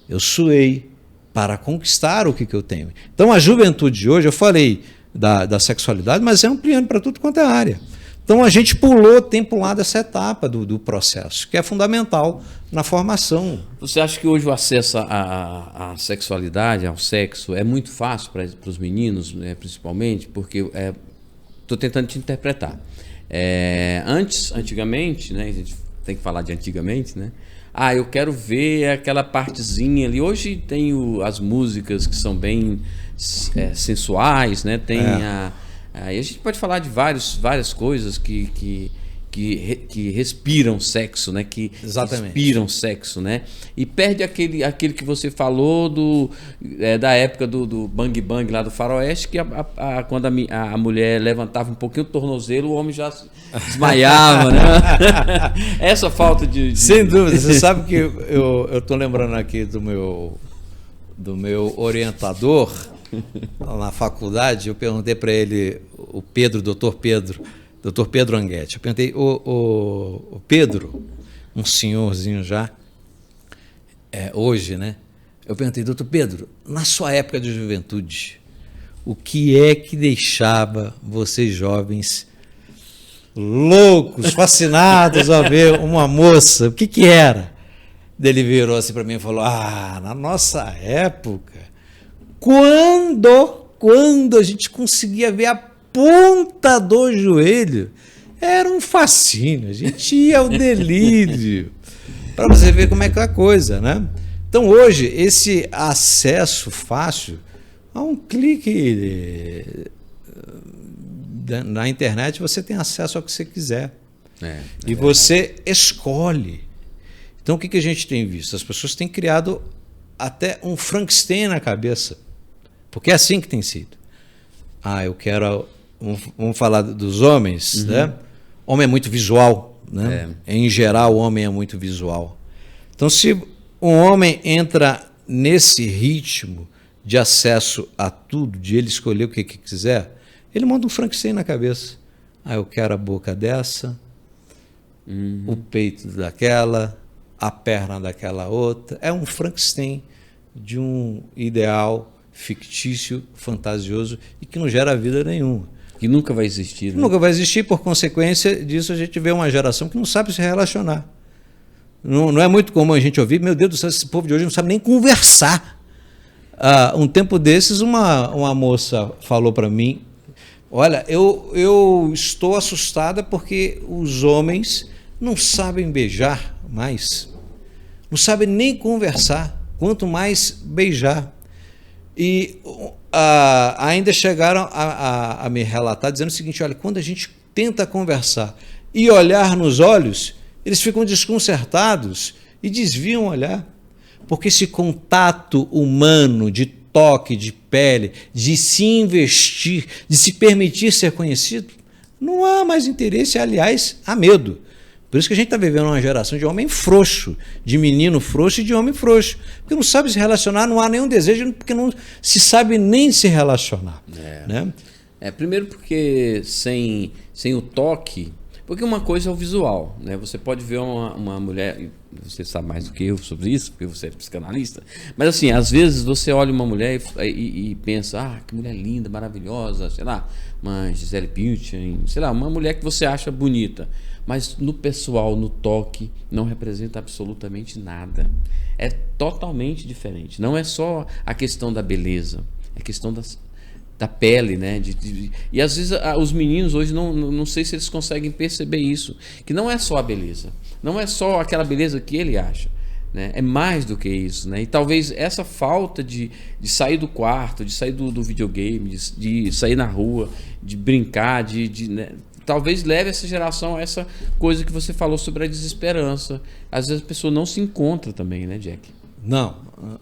eu suei para conquistar o que eu tenho. Então a juventude de hoje, eu falei da sexualidade, mas é ampliando para tudo quanto é área. Então a gente tem pulado essa etapa do processo, que é fundamental na formação. Você acha que hoje o acesso à sexualidade, ao sexo, é muito fácil para os meninos, né, principalmente? Porque estou tentando te interpretar. Antigamente, né, a gente tem que falar de antigamente, né? Eu quero ver aquela partezinha ali. Hoje tem as músicas que são bem sensuais, né? Tem aí a gente pode falar de várias coisas que respiram sexo, né? Que respiram sexo, né? E perde aquele que você falou da época do Bang Bang lá do Faroeste, que quando a mulher levantava um pouquinho o tornozelo, o homem já desmaiava, né? Essa falta de... Sem dúvida. Você sabe que eu estou lembrando aqui do meu orientador na faculdade. Eu perguntei para ele, o Pedro, Dr. Pedro Anguete. Eu perguntei, o Pedro, um senhorzinho já, hoje, né? Eu perguntei, doutor Pedro, na sua época de juventude, o que é que deixava vocês jovens loucos, fascinados ao ver uma moça? O que era? Ele virou assim para mim e falou, na nossa época, quando a gente conseguia ver a ponta do joelho, era um fascínio, a gente ia ao delírio, para você ver como é que é a coisa, né? Então hoje, esse acesso fácil, a um clique na internet, você tem acesso ao que você quiser. E você escolhe. Então o que a gente tem visto? As pessoas têm criado até um Frankenstein na cabeça, porque é assim que tem sido. Eu quero... Vamos falar dos homens, né? O homem é muito visual, né? Em geral, o homem é muito visual. Então, se um homem entra nesse ritmo de acesso a tudo, de ele escolher o que quiser, ele monta um Frankenstein na cabeça. Eu quero a boca dessa, o peito daquela, a perna daquela outra. É um Frankenstein de um ideal fictício, fantasioso e que não gera vida nenhuma. Que nunca vai existir. Né? Nunca vai existir, por consequência disso a gente vê uma geração que não sabe se relacionar. Não é muito comum a gente ouvir, meu Deus do céu, esse povo de hoje não sabe nem conversar. Um tempo desses, uma moça falou para mim, olha, eu estou assustada porque os homens não sabem beijar mais, não sabem nem conversar, quanto mais beijar. E ainda chegaram a me relatar dizendo o seguinte, olha, quando a gente tenta conversar e olhar nos olhos, eles ficam desconcertados e desviam o olhar. Porque esse contato humano de toque, de pele, de se investir, de se permitir ser conhecido, não há mais interesse, aliás, há medo. Por isso que a gente está vivendo uma geração de homem frouxo, de menino frouxo e de homem frouxo. Porque não sabe se relacionar, não há nenhum desejo, porque não se sabe nem se relacionar. Né? Primeiro porque sem o toque, porque uma coisa é o visual, né? Você pode ver uma mulher, você sabe mais do que eu sobre isso, porque você é psicanalista, mas assim, às vezes você olha uma mulher e pensa, que mulher linda, maravilhosa, sei lá, uma Gisele Bündchen, sei lá, uma mulher que você acha bonita, mas no pessoal, no toque, não representa absolutamente nada. É totalmente diferente. Não é só a questão da beleza, é a questão da pele, né? E às vezes os meninos hoje não sei se eles conseguem perceber isso, que não é só a beleza, não é só aquela beleza que ele acha, né? É mais do que isso, né? E talvez essa falta de sair do quarto, de sair do videogame, de sair na rua, de brincar, né? Talvez leve essa geração a essa coisa que você falou sobre a desesperança. Às vezes a pessoa não se encontra também, né, Jack?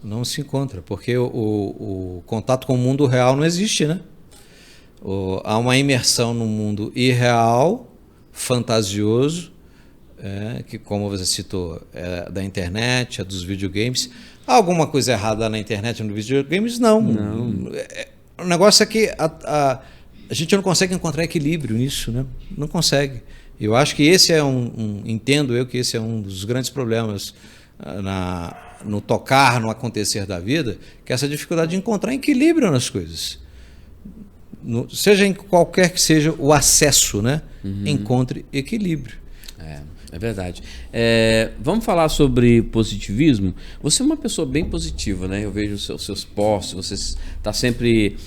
Não se encontra, porque o contato com o mundo real não existe, né? Há uma imersão no mundo irreal, fantasioso, que, como você citou, é da internet, é dos videogames. Há alguma coisa errada na internet, nos videogames? Não. O negócio é que a gente não consegue encontrar equilíbrio nisso, né? Não consegue. Eu acho que esse entendo eu que esse é um dos grandes problemas no tocar, no acontecer da vida, que é essa dificuldade de encontrar equilíbrio nas coisas. Seja em qualquer que seja o acesso, né? Encontre equilíbrio. É verdade. Vamos falar sobre positivismo. Você é uma pessoa bem positiva, né? Eu vejo os seus posts, você está sempre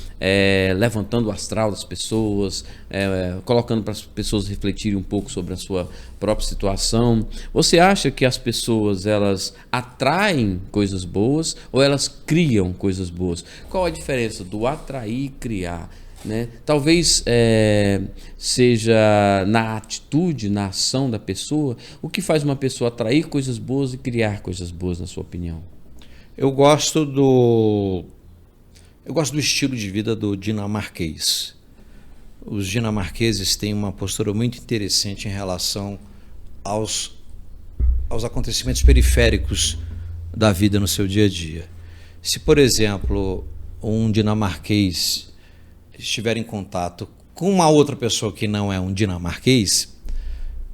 levantando o astral das pessoas, colocando para as pessoas refletirem um pouco sobre a sua própria situação. Você acha que as pessoas elas atraem coisas boas ou elas criam coisas boas? Qual a diferença do atrair e criar? Né? Talvez seja na atitude, na ação da pessoa, o que faz uma pessoa atrair coisas boas e criar coisas boas, na sua opinião? Eu gosto do estilo de vida do dinamarquês. Os dinamarqueses têm uma postura muito interessante em relação aos acontecimentos periféricos da vida no seu dia a dia. Se, por exemplo, um dinamarquês estiver em contato com uma outra pessoa que não é um dinamarquês,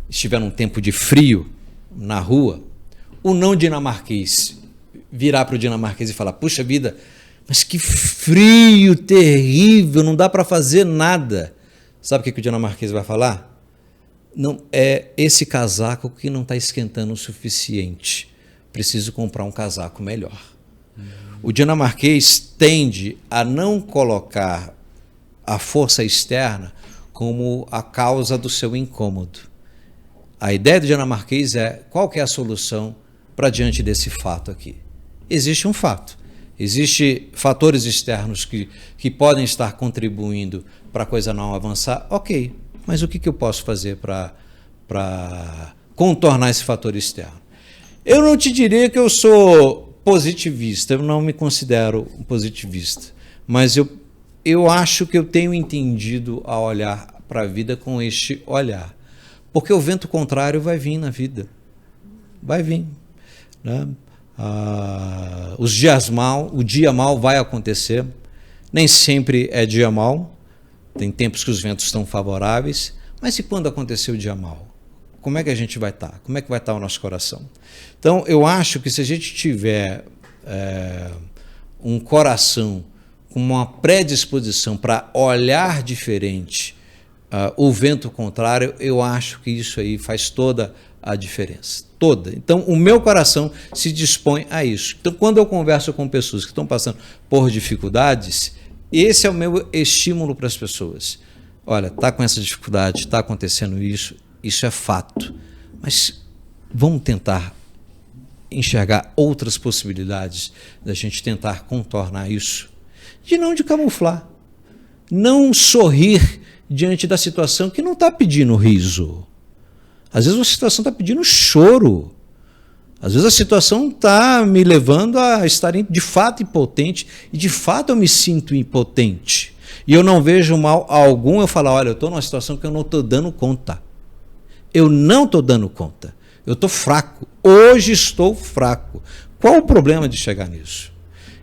estiver num tempo de frio na rua, o não dinamarquês virar para o dinamarquês e falar, puxa vida, mas que frio terrível, não dá para fazer nada. Sabe o que o dinamarquês vai falar? Não, é esse casaco que não está esquentando o suficiente, preciso comprar um casaco melhor. O dinamarquês tende a não colocar a força externa como a causa do seu incômodo. A ideia do dinamarquês é qual que é a solução para diante desse fato aqui. Existe um fato, existem fatores externos que podem estar contribuindo para a coisa não avançar, ok, mas o que eu posso fazer para contornar esse fator externo? Eu não te diria que eu sou positivista, eu não me considero um positivista, mas eu acho que eu tenho entendido a olhar para a vida com este olhar. Porque o vento contrário vai vir na vida. Vai vir. Né? O dia mal vai acontecer. Nem sempre é dia mal. Tem tempos que os ventos estão favoráveis. Mas e quando acontecer o dia mal? como é que a gente vai estar? Como é que vai estar o nosso coração? Então, eu acho que se a gente tiver um coração com uma predisposição para olhar diferente o vento contrário, eu acho que isso aí faz toda a diferença. Toda. Então, o meu coração se dispõe a isso. Então, quando eu converso com pessoas que estão passando por dificuldades, esse é o meu estímulo para as pessoas. Olha, está com essa dificuldade, está acontecendo isso é fato. Mas vamos tentar enxergar outras possibilidades da gente tentar contornar isso. De camuflar. Não sorrir diante da situação que não está pedindo riso. Às vezes a situação está pedindo choro. Às vezes a situação está me levando a estar de fato impotente, e de fato eu me sinto impotente. E eu não vejo mal algum eu falar, olha, eu estou numa situação que eu não estou dando conta. Eu não estou dando conta. Eu estou fraco. Hoje estou fraco. Qual o problema de chegar nisso?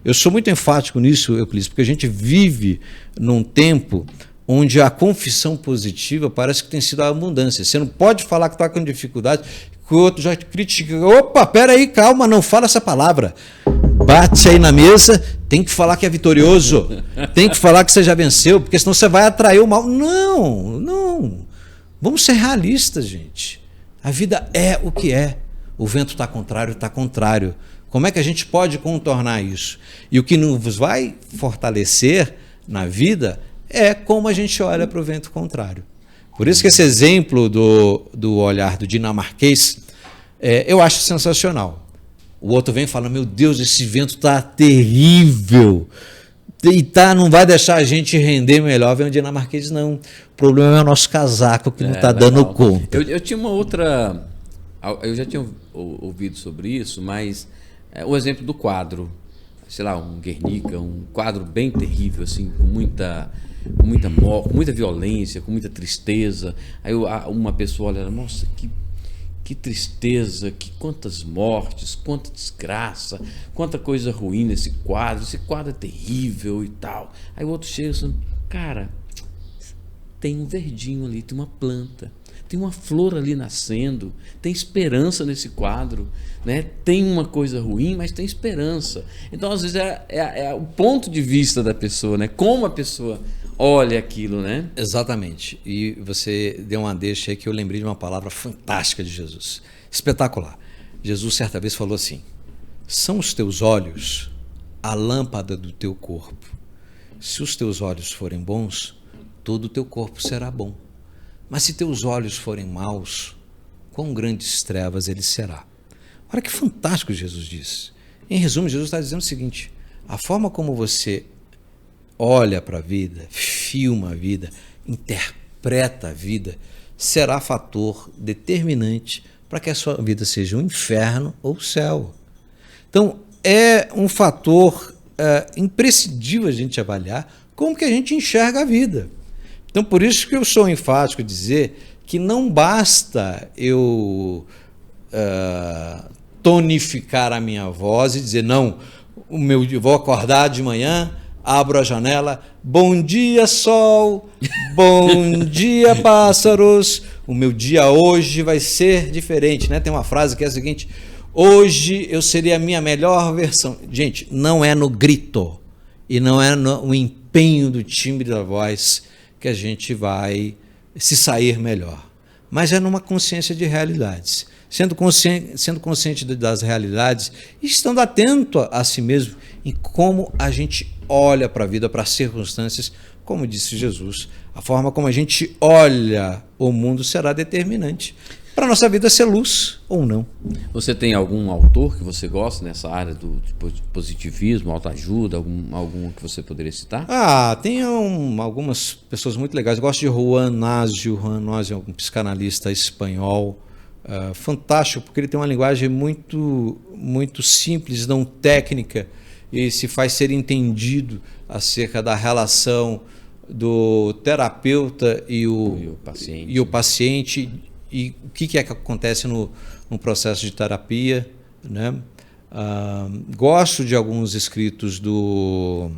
Eu sou muito enfático nisso, Euclides, porque a gente vive num tempo onde a confissão positiva parece que tem sido a abundância. Você não pode falar que está com dificuldade, que o outro já critica. Opa, peraí, calma, não fala essa palavra. Bate aí na mesa, tem que falar que é vitorioso, tem que falar que você já venceu, porque senão você vai atrair o mal. Não. Vamos ser realistas, gente. A vida é o que é. O vento está contrário. Como é que a gente pode contornar isso? E o que nos vai fortalecer na vida é como a gente olha para o vento contrário. Por isso que esse exemplo do olhar do dinamarquês, eu acho sensacional. O outro vem e fala, meu Deus, esse vento está terrível. E não vai deixar a gente render melhor. Vem o dinamarquês, não. O problema é o nosso casaco que não está dando conta. Eu tinha uma outra... Eu já tinha ouvido sobre isso, mas o exemplo do quadro, sei lá, um Guernica, um quadro bem terrível, assim, com muita violência, com muita tristeza. Aí uma pessoa olha, nossa, que tristeza, quantas mortes, quanta desgraça, quanta coisa ruim nesse quadro, esse quadro é terrível e tal. Aí o outro chega assim, cara, tem um verdinho ali, tem uma planta, tem uma flor ali nascendo, tem esperança nesse quadro, né? Tem uma coisa ruim, mas tem esperança. Então, às vezes, é o ponto de vista da pessoa, né? Como a pessoa olha aquilo, né? Exatamente. E você deu uma deixa aí que eu lembrei de uma palavra fantástica de Jesus. Espetacular. Jesus certa vez falou assim, são os teus olhos a lâmpada do teu corpo. Se os teus olhos forem bons, todo o teu corpo será bom. Mas se teus olhos forem maus, quão grandes trevas ele será. Olha que fantástico Jesus disse. Em resumo, Jesus está dizendo o seguinte, a forma como você olha para a vida, filma a vida, interpreta a vida, será fator determinante para que a sua vida seja um inferno ou céu. Então, é um fator imprescindível a gente avaliar como que a gente enxerga a vida. Então, por isso que eu sou enfático em dizer que não basta eu tonificar a minha voz e dizer, não, eu vou acordar de manhã, abro a janela, bom dia sol, bom dia pássaros, o meu dia hoje vai ser diferente, né? Tem uma frase que é a seguinte, hoje eu serei a minha melhor versão. Gente, não é no grito e não é no empenho do timbre da voz que a gente vai se sair melhor, mas é numa consciência de realidades, sendo consciente das realidades e estando atento a si mesmo em como a gente olha para a vida, para as circunstâncias, como disse Jesus, a forma como a gente olha o mundo será determinante para a nossa vida ser luz ou não. Você tem algum autor que você gosta nessa área do positivismo, autoajuda, algum que você poderia citar? Tem algumas pessoas muito legais. Eu gosto de Juan Nasio. Juan Nasio é um psicanalista espanhol, fantástico, porque ele tem uma linguagem muito, muito simples, não técnica, e se faz ser entendido acerca da relação do terapeuta e o paciente. E o que acontece no processo de terapia, né? Gosto de alguns escritos do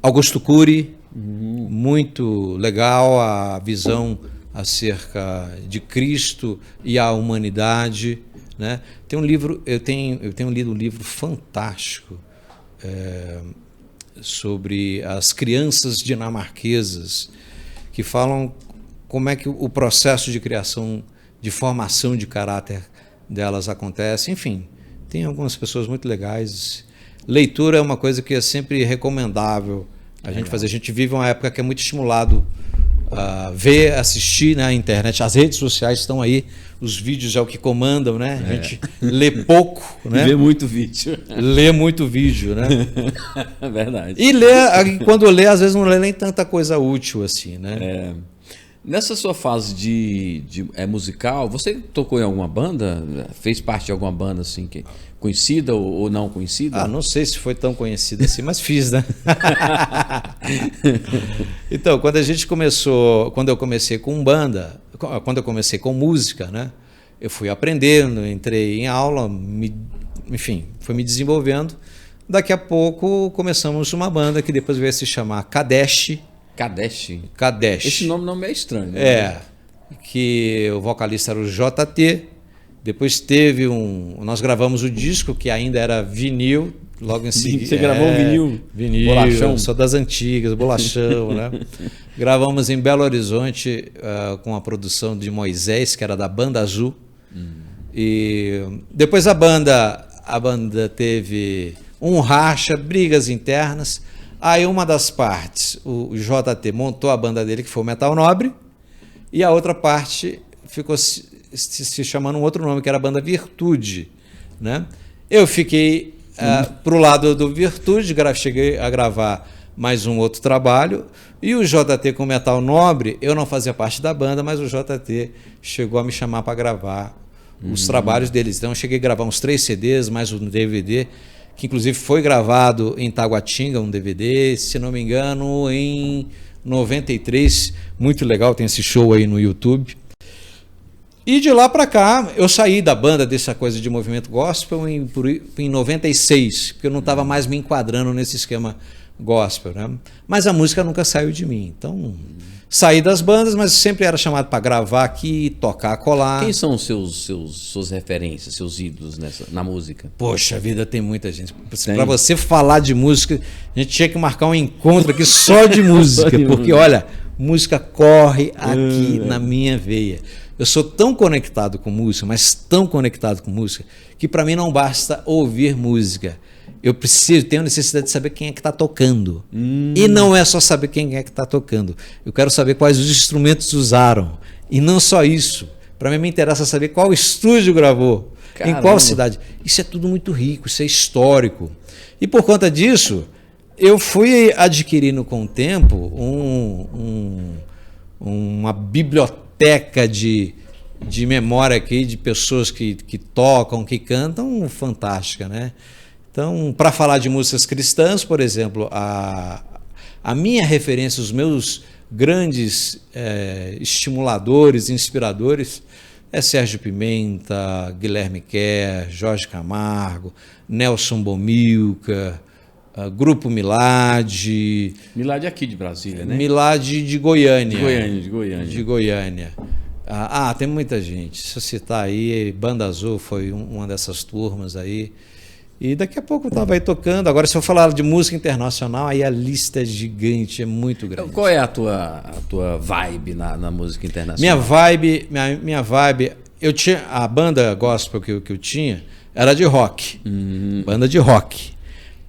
Augusto Cury, muito legal a visão acerca de Cristo e a humanidade, né? Tem um livro, eu tenho lido um livro fantástico sobre as crianças dinamarquesas, que falam como é que o processo de criação, de formação de caráter delas acontece. Enfim, tem algumas pessoas muito legais. Leitura é uma coisa que é sempre recomendável a gente fazer. A gente vive uma época que é muito estimulado a ver, assistir na internet. As redes sociais estão aí, os vídeos é o que comandam, né? A gente lê pouco, né? Vê muito vídeo. Lê muito vídeo, né? É verdade. E quando lê, às vezes não lê nem tanta coisa útil assim, né? Nessa sua fase de musical, você tocou em alguma banda? Fez parte de alguma banda assim, conhecida ou não conhecida? Não sei se foi tão conhecida assim, mas fiz, né? Então, quando eu comecei com banda, quando eu comecei com música, né? Eu fui aprendendo, entrei em aula, enfim, fui me desenvolvendo. Daqui a pouco começamos uma banda que depois veio a se chamar Kadesh. Kadesh. Esse nome não é estranho, né? Que o vocalista era o JT. Depois teve nós gravamos o disco, que ainda era vinil, logo em seguida. Você gravou um vinil? Vinil, bolachão. Sou das antigas, bolachão, né? Gravamos em Belo Horizonte com a produção de Moisés, que era da Banda Azul. E depois a banda teve um racha, brigas internas. Aí uma das partes, o JT montou a banda dele, que foi o Metal Nobre, e a outra parte ficou se chamando um outro nome, que era a Banda Virtude, né? Eu fiquei pro lado do Virtude, cheguei a gravar mais um outro trabalho, e o JT com o Metal Nobre, eu não fazia parte da banda, mas o JT chegou a me chamar para gravar os trabalhos deles. Então eu cheguei a gravar uns 3 CDs, mais um DVD, que inclusive foi gravado em Taguatinga, um DVD, se não me engano, em 93, muito legal, tem esse show aí no YouTube. E de lá para cá, eu saí da banda, dessa coisa de movimento gospel, em 96, porque eu não estava mais me enquadrando nesse esquema gospel, né? Mas a música nunca saiu de mim, então saí das bandas, mas sempre era chamado para gravar aqui, tocar, colar. Quem são suas referências, seus ídolos na música? Poxa vida, tem muita gente. Para você falar de música, a gente tinha que marcar um encontro aqui só de música, porque olha, música corre aqui na minha veia. Eu sou tão conectado com música, mas tão conectado com música, que para mim não basta ouvir música. Eu tenho necessidade de saber quem é que está tocando. E não é só saber quem é que está tocando. Eu quero saber quais os instrumentos usaram. E não só isso. Para mim me interessa saber qual estúdio gravou, em qual cidade. Isso é tudo muito rico, isso é histórico. E por conta disso, eu fui adquirindo com o tempo uma biblioteca de memória aqui, de pessoas que tocam, que cantam, fantástica, né? Então, para falar de músicas cristãs, por exemplo, a minha referência, os meus grandes estimuladores, inspiradores, é Sérgio Pimenta, Guilherme Kerr, Jorge Camargo, Nelson Bomilca, Grupo Milad. Milad é aqui de Brasília, né? Milad de Goiânia. De Goiânia. Tem muita gente. Se eu citar aí, Banda Azul foi uma dessas turmas aí. E daqui a pouco eu estava aí tocando. Agora, se eu falar de música internacional, aí a lista é gigante, é muito grande. Qual é a tua vibe na música internacional? Minha vibe, a banda gospel que eu tinha era de rock. Banda de rock.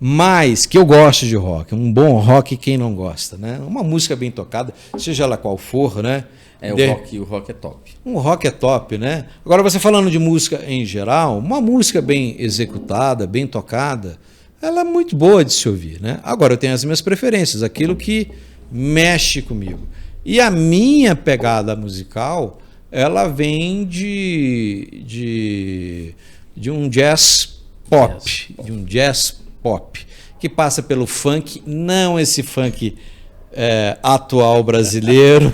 Mas que eu gosto de rock. Um bom rock, quem não gosta, né? Uma música bem tocada, seja ela qual for, né? O rock é top. Um rock é top, né? Agora, você falando de música em geral, uma música bem executada, bem tocada, ela é muito boa de se ouvir, né? Agora, eu tenho as minhas preferências, aquilo que mexe comigo. E a minha pegada musical, ela vem de um jazz pop, que passa pelo funk, não esse funk atual brasileiro.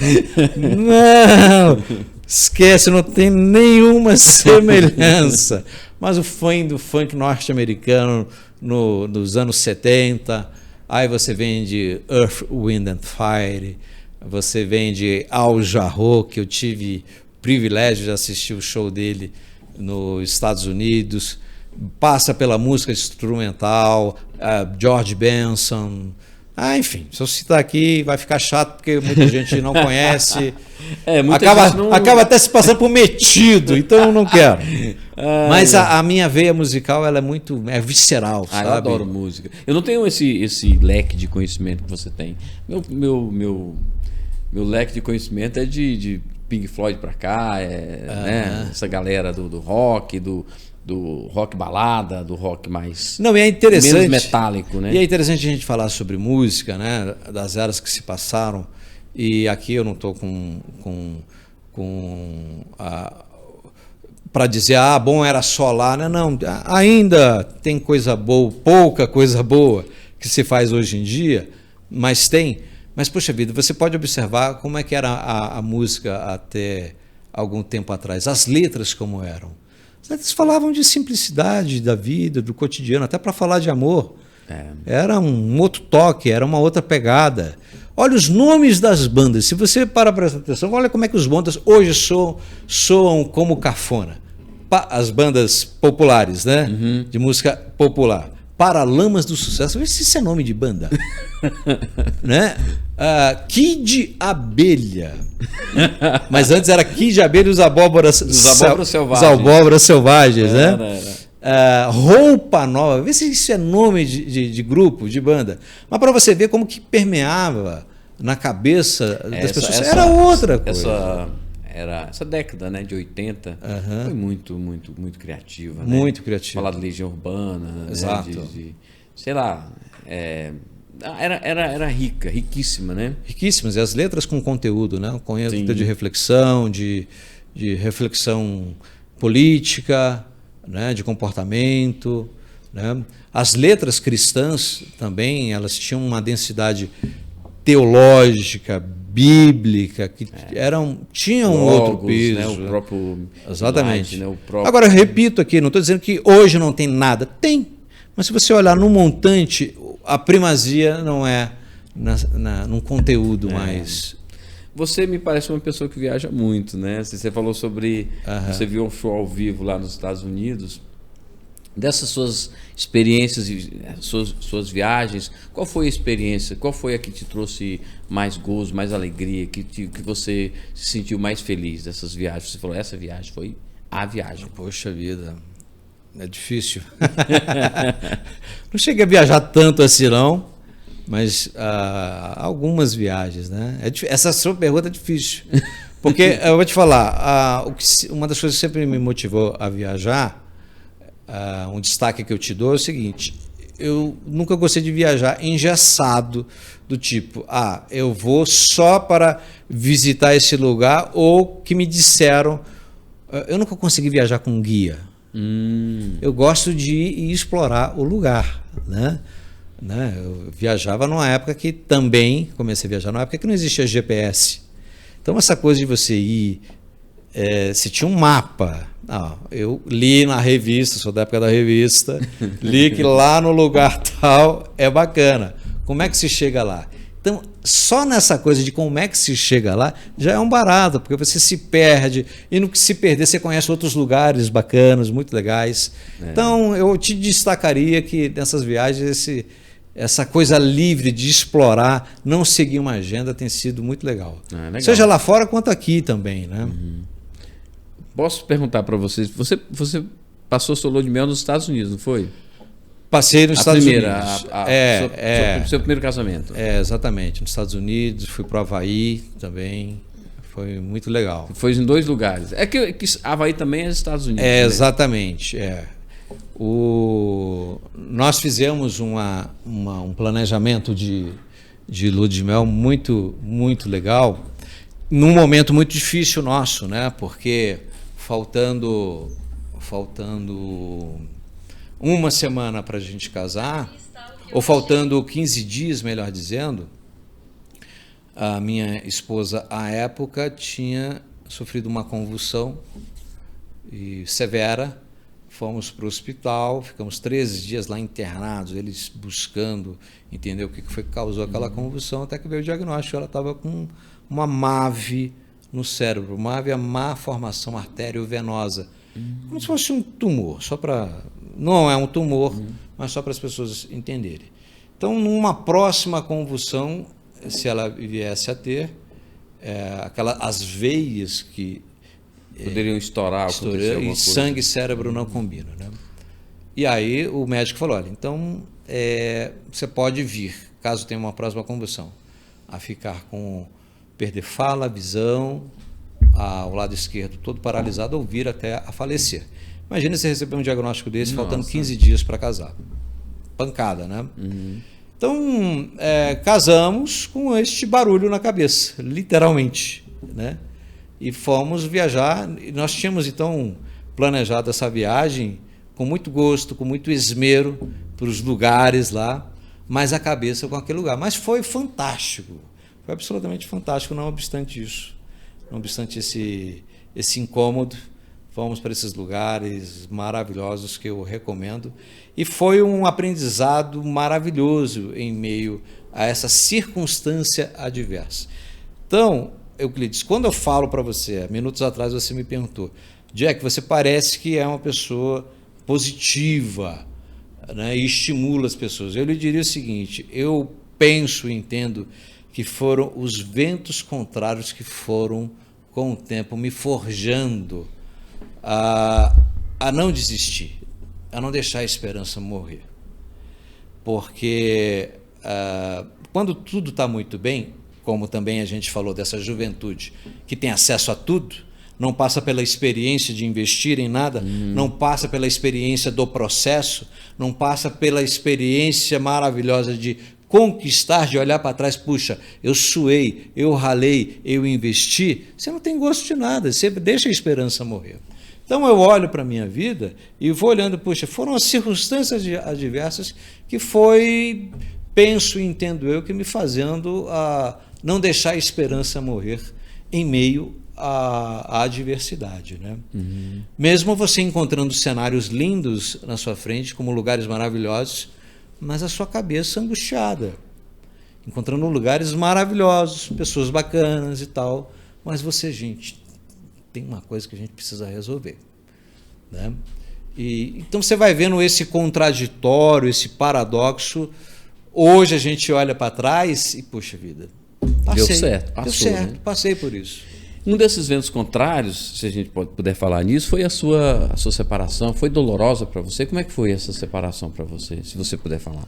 Não, esquece, não tem nenhuma semelhança. Mas o funk norte-americano nos anos 70, aí você vem de Earth, Wind and Fire, você vem de Al Jarreau, que eu tive o privilégio de assistir o show dele nos Estados Unidos, passa pela música instrumental, George Benson. Enfim, se eu citar aqui vai ficar chato porque muita gente não conhece. Acaba até se passando por metido, então eu não quero. Mas a minha veia musical ela é visceral, sabe? Eu adoro música. Eu não tenho esse leque de conhecimento que você tem. Meu leque de conhecimento é de Pink Floyd pra cá, né? Essa galera do rock, do rock balada, do rock mais não, e é interessante, menos metálico, né? E é interessante a gente falar sobre música, né? Das eras que se passaram. E aqui eu não estou para dizer, bom, era só lá, né? Não, ainda tem coisa boa, pouca coisa boa que se faz hoje em dia, mas tem. Mas, poxa vida, você pode observar como é que era a música até algum tempo atrás, as letras como eram. As letras falavam de simplicidade da vida, do cotidiano, até para falar de amor. Era um outro toque, era uma outra pegada. Olha os nomes das bandas, se você para prestar atenção, olha como é que os bandas hoje soam como cafona. As bandas populares, né? De música popular. Paralamas do Sucesso, vê se isso é nome de banda. Né? Kid Abelha. Mas antes era Kid Abelha e os Abóboras Selvagens. Né? Roupa Nova, vê se isso é nome de grupo, de banda. Mas para você ver como que permeava na cabeça das pessoas, era outra coisa. Essa década, né, de 80 foi muito, muito, muito criativa. Muito né? criativa. Falar de Legião Urbana, exato. Né, sei lá, era riquíssima, né? Riquíssimas, e as letras com conteúdo, né? Com conteúdo de reflexão, de reflexão política, né? De comportamento. Né? As letras cristãs também, elas tinham uma densidade teológica, bíblica, que tinham um outro peso. Né? O próprio exatamente. Light, né? O próprio... Agora, eu repito aqui, não estou dizendo que hoje não tem nada. Tem. Mas se você olhar no montante, a primazia não é num conteúdo mais... Você me parece uma pessoa que viaja muito, né? Você falou sobre... Você viu um show ao vivo lá nos Estados Unidos. Dessas suas experiências e suas viagens, qual foi a experiência? Qual foi a que te trouxe mais gozo, mais alegria, que você se sentiu mais feliz dessas viagens? Você falou, essa viagem foi a viagem. Poxa vida, é difícil. Não cheguei a viajar tanto assim não, mas algumas viagens, né? Essa sua pergunta é difícil, porque eu vou te falar, uma das coisas que sempre me motivou a viajar, um destaque que eu te dou é o seguinte: eu nunca gostei de viajar engessado, do tipo, eu vou só para visitar esse lugar, ou que me disseram. Eu nunca consegui viajar com guia. Eu gosto de ir e explorar o lugar, né? Eu viajava numa época que também, comecei a viajar numa época que não existia GPS. Então essa coisa de você ir, se tinha um mapa. Eu li na revista, sou da época da revista, li que lá no lugar tal é bacana. Como é que se chega lá? Então, só nessa coisa de como é que se chega lá, já é um barato, porque você se perde, e no que se perder você conhece outros lugares bacanas, muito legais. Então, eu te destacaria que nessas viagens, essa coisa livre de explorar, não seguir uma agenda, tem sido muito legal. Legal. Seja lá fora quanto aqui também, né? Posso perguntar para vocês, você passou sua lua de mel nos Estados Unidos, não foi? Passei nos Estados Unidos. Seu primeiro casamento. Exatamente. Nos Estados Unidos, fui para o Havaí também. Foi muito legal. Foi em 2 lugares. É que Havaí também é nos Estados Unidos. Né? Exatamente. Nós fizemos um planejamento de lua de mel muito, muito legal, num momento muito difícil nosso, né? Porque faltando uma semana para a gente casar, ou faltando 15 dias, melhor dizendo, a minha esposa, à época, tinha sofrido uma convulsão severa, fomos para o hospital, ficamos 13 dias lá internados, eles buscando entender o que foi que causou aquela convulsão, até que veio o diagnóstico, ela estava com uma MAVE no cérebro. MAVE é a má formação arteriovenosa, como se fosse um tumor, não é um tumor, mas só para as pessoas entenderem. Então, numa próxima convulsão, se ela viesse a ter, as veias que poderiam estourar e sangue e cérebro não combinam, né? E aí o médico falou, olha, então você pode vir, caso tenha uma próxima convulsão, a ficar com perder fala, visão, ao lado esquerdo todo paralisado ou vir até a falecer. Imagina você receber um diagnóstico desse faltando 15 dias para casar. Pancada, né? Então, casamos com este barulho na cabeça, literalmente, né? E fomos viajar. Nós tínhamos, então, planejado essa viagem com muito gosto, com muito esmero para os lugares lá, mas a cabeça com aquele lugar. Mas foi fantástico, foi absolutamente fantástico, não obstante isso. Não obstante esse incômodo, fomos para esses lugares maravilhosos que eu recomendo. E foi um aprendizado maravilhoso em meio a essa circunstância adversa. Então, Euclides, quando eu falo para você, minutos atrás você me perguntou, Jack, você parece que é uma pessoa positiva, né, e estimula as pessoas. Eu lhe diria o seguinte, eu penso e entendo que foram os ventos contrários que foram, com o tempo, me forjando a não desistir, a não deixar a esperança morrer. Porque quando tudo está muito bem, como também a gente falou dessa juventude que tem acesso a tudo, não passa pela experiência de investir em nada, não passa pela experiência do processo, não passa pela experiência maravilhosa de conquistar, de olhar para trás, puxa, eu suei, eu ralei, eu investi, você não tem gosto de nada, você deixa a esperança morrer. Então eu olho para a minha vida e vou olhando, puxa, foram as circunstâncias adversas que foi, penso e entendo eu, que me fazendo não deixar a esperança morrer em meio à adversidade, né? Mesmo você encontrando cenários lindos na sua frente, como lugares maravilhosos, mas a sua cabeça angustiada, encontrando lugares maravilhosos, pessoas bacanas e tal, mas você, gente, tem uma coisa que a gente precisa resolver, né? Então você vai vendo esse contraditório, esse paradoxo. Hoje a gente olha para trás e, puxa vida, deu certo, passou, né? Passei por isso. Um desses ventos contrários, se a gente puder falar nisso, foi a sua separação. Foi dolorosa para você? Como é que foi essa separação para você, se você puder falar?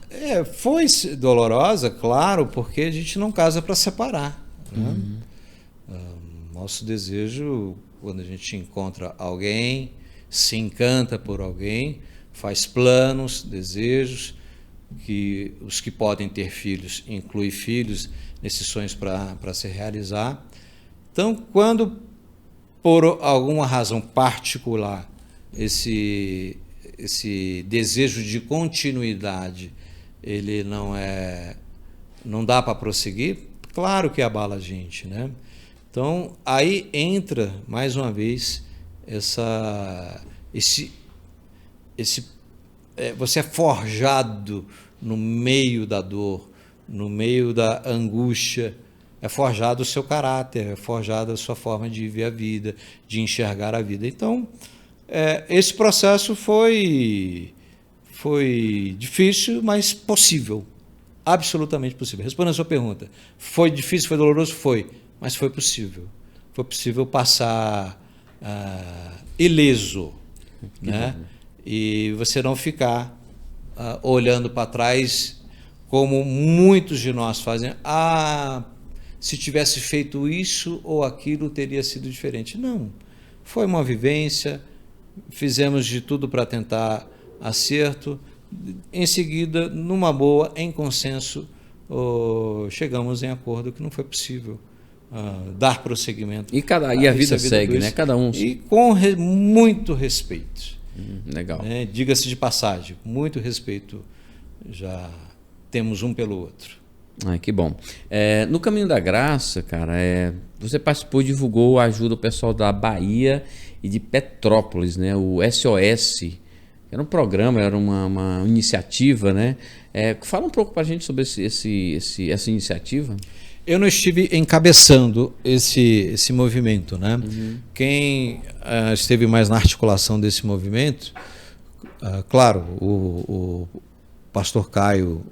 Foi dolorosa, claro, porque a gente não casa para separar, né? Nosso desejo, quando a gente encontra alguém, se encanta por alguém, faz planos, desejos, que os que podem ter filhos, inclui filhos nesses sonhos para se realizar. Então, quando por alguma razão particular esse desejo de continuidade ele não dá para prosseguir, claro que abala a gente, né? Então aí entra mais uma vez você é forjado no meio da dor, no meio da angústia. É forjado o seu caráter, é forjada a sua forma de ver a vida, de enxergar a vida. Então, esse processo foi difícil, mas possível, absolutamente possível. Respondendo a sua pergunta, foi difícil, foi doloroso? Foi, mas foi possível. Foi possível passar ileso, né? E você não ficar olhando para trás, como muitos de nós fazem. Se tivesse feito isso ou aquilo, teria sido diferente. Não, foi uma vivência, fizemos de tudo para tentar acerto, em seguida, numa boa, em consenso, chegamos em acordo que não foi possível dar prosseguimento. E a vida segue, né? Cada um. E com muito respeito. Legal. Né? Diga-se de passagem, muito respeito já temos um pelo outro. Que bom. No Caminho da Graça, cara, você participou, divulgou, ajuda o pessoal da Bahia e de Petrópolis, né? O SOS era um programa, era uma iniciativa, né? Fala um pouco para a gente sobre essa iniciativa. Eu não estive encabeçando esse movimento, né? Quem esteve mais na articulação desse movimento, claro, o pastor Caio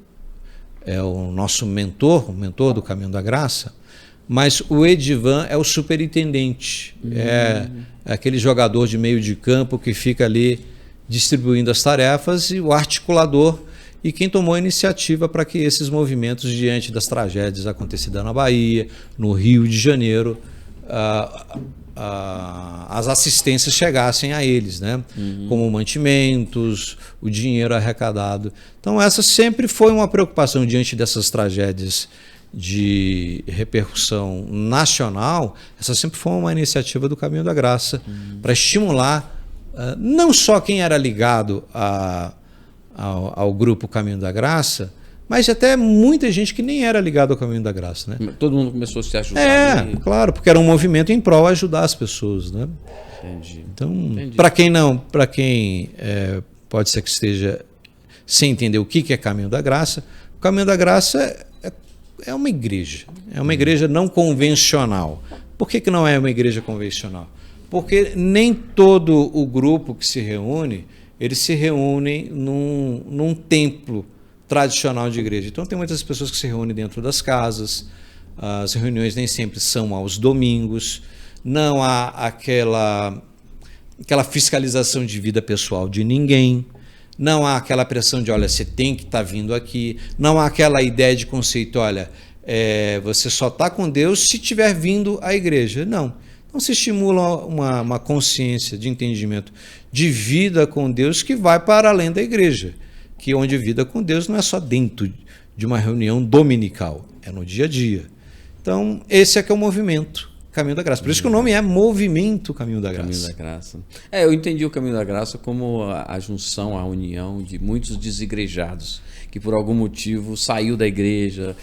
é o nosso mentor, o mentor do Caminho da Graça, mas o Edivan é o superintendente, é aquele jogador de meio de campo que fica ali distribuindo as tarefas, e o articulador e quem tomou a iniciativa para que esses movimentos, diante das tragédias acontecidas na Bahia, no Rio de Janeiro, as assistências chegassem a eles, né? Como mantimentos, o dinheiro arrecadado. Então essa sempre foi uma preocupação diante dessas tragédias de repercussão nacional. Essa sempre foi uma iniciativa do Caminho da Graça para estimular não só quem era ligado ao grupo Caminho da Graça, mas até muita gente que nem era ligado ao Caminho da Graça, né? Todo mundo começou a se ajudar. Claro, porque era um movimento em prol de ajudar as pessoas, né? Entendi. Então, para quem pode ser que esteja sem entender o que é Caminho da Graça, o Caminho da Graça é uma igreja, não convencional. Por que não é uma igreja convencional? Porque nem todo o grupo que se reúne, eles se reúnem num templo tradicional de igreja. Então tem muitas pessoas que se reúnem dentro das casas, as reuniões nem sempre são aos domingos, não há aquela fiscalização de vida pessoal de ninguém, não há aquela pressão de, olha, você tem que estar vindo aqui, não há aquela ideia de conceito, olha, você só está com Deus se estiver vindo à igreja. Não se estimula uma consciência de entendimento de vida com Deus que vai para além da igreja, que onde vida com Deus não é só dentro de uma reunião dominical, é no dia a dia. Então, esse é que é o movimento Caminho da Graça. Por isso que o nome é Movimento Caminho da Graça. Caminho da Graça. Eu entendi o Caminho da Graça como a junção, a união de muitos desigrejados que por algum motivo saiu da igreja,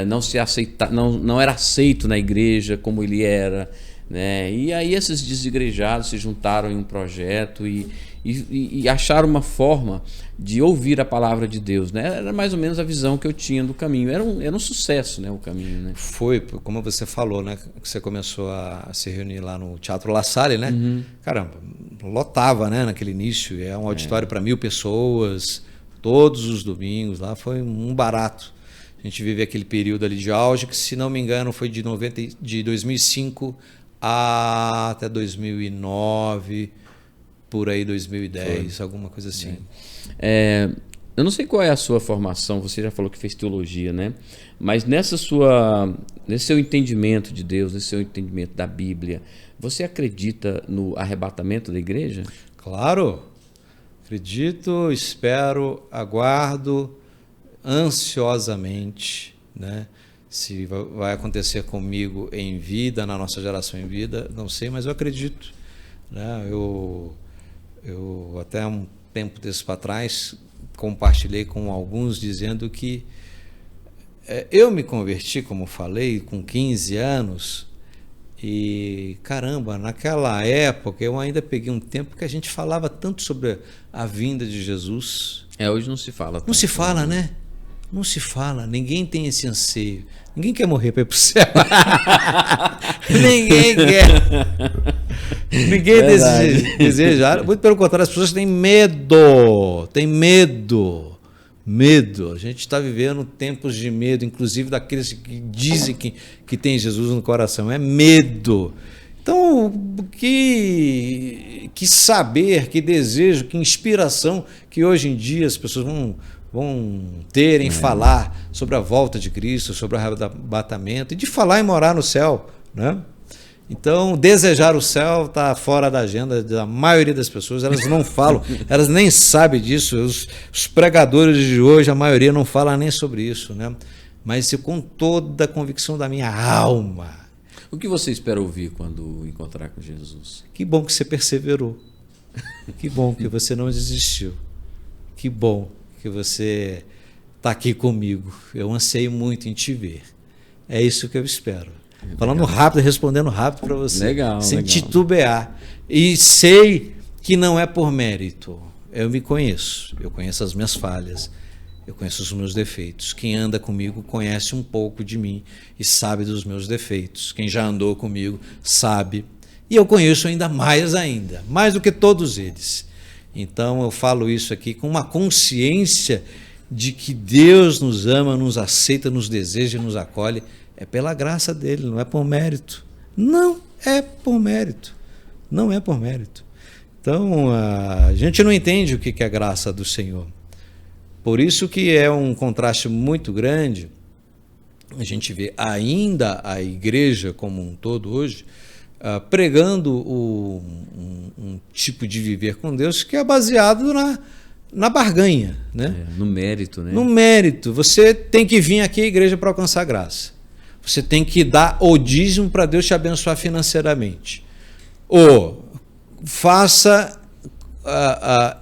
não era aceito na igreja como ele era, né? E aí esses desigrejados se juntaram em um projeto e acharam uma forma de ouvir a palavra de Deus, né? Era mais ou menos a visão que eu tinha do caminho. Era um sucesso, né, o caminho, né? Foi, como você falou, né? Que você começou a se reunir lá no Teatro La Salle, né? Caramba, lotava, né? Naquele início, é um auditório para 1000 pessoas, todos os domingos lá, foi um barato. A gente vive aquele período ali de auge, que se não me engano foi de 2005 até 2009, por aí 2010, alguma coisa assim. Eu não sei qual é a sua formação, você já falou que fez teologia, né? Mas nesse seu entendimento de Deus, nesse seu entendimento da Bíblia, você acredita no arrebatamento da igreja? Claro, acredito, espero, aguardo ansiosamente, né? Se vai acontecer comigo em vida, na nossa geração em vida, não sei, mas eu acredito, né? Eu até um tempo desse para trás compartilhei com alguns dizendo que eu me converti, como falei, com 15 anos e, caramba, naquela época eu ainda peguei um tempo que a gente falava tanto sobre a vinda de Jesus. Hoje não se fala tanto. Não se fala, né? Não se fala, ninguém tem esse anseio. Ninguém quer morrer para ir para o céu. Ninguém quer. Ninguém deseja. Muito pelo contrário, as pessoas têm medo. Tem medo. Medo. A gente está vivendo tempos de medo, inclusive daqueles que dizem que tem Jesus no coração. É medo. Então, que saber, que desejo, que inspiração que hoje em dia as pessoas vão ter em falar sobre a volta de Cristo, sobre o arrebatamento, e de falar em morar no céu, né? Então, desejar o céu está fora da agenda da maioria das pessoas, elas não falam, elas nem sabem disso, os pregadores de hoje, a maioria não fala nem sobre isso, né? Mas com toda a convicção da minha alma. O que você espera ouvir quando encontrar com Jesus? Que bom que você perseverou, que bom que você não desistiu, que bom que você está aqui comigo. Eu anseio muito em te ver. É isso que eu espero. Legal. Falando rápido, respondendo rápido para você. Legal, sem titubear. E sei que não é por mérito. eu me conheço, eu conheço as minhas falhas, eu conheço os meus defeitos. Quem anda comigo conhece um pouco de mim e sabe dos meus defeitos. Quem já andou comigo sabe. E eu conheço ainda, mais do que todos eles. Então eu falo isso aqui com uma consciência de que Deus nos ama, nos aceita, nos deseja e nos acolhe. É pela graça dele, não é por mérito. Não é por mérito. Não é por mérito. Então a gente não entende o que é a graça do Senhor. Por isso que é um contraste muito grande. A gente vê ainda a igreja como um todo hoje pregando um tipo de viver com Deus que é baseado na barganha, né? No mérito, né? No mérito. Você tem que vir aqui à igreja para alcançar graça. Você tem que dar o dízimo para Deus te abençoar financeiramente. Ou faça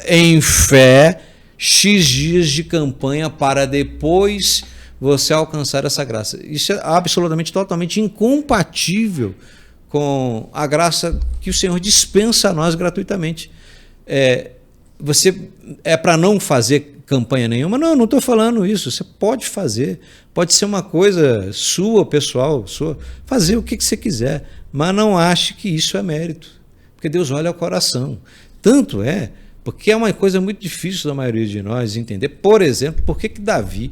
em fé X dias de campanha para depois você alcançar essa graça. Isso é absolutamente, totalmente incompatível com a graça que o Senhor dispensa a nós gratuitamente. Você é para não fazer campanha nenhuma? Não estou falando isso. Você pode fazer. Pode ser uma coisa sua, pessoal, sua. Fazer o que você quiser. Mas não ache que isso é mérito. Porque Deus olha o coração. Tanto é, porque é uma coisa muito difícil da maioria de nós entender. Por exemplo, por que Davi,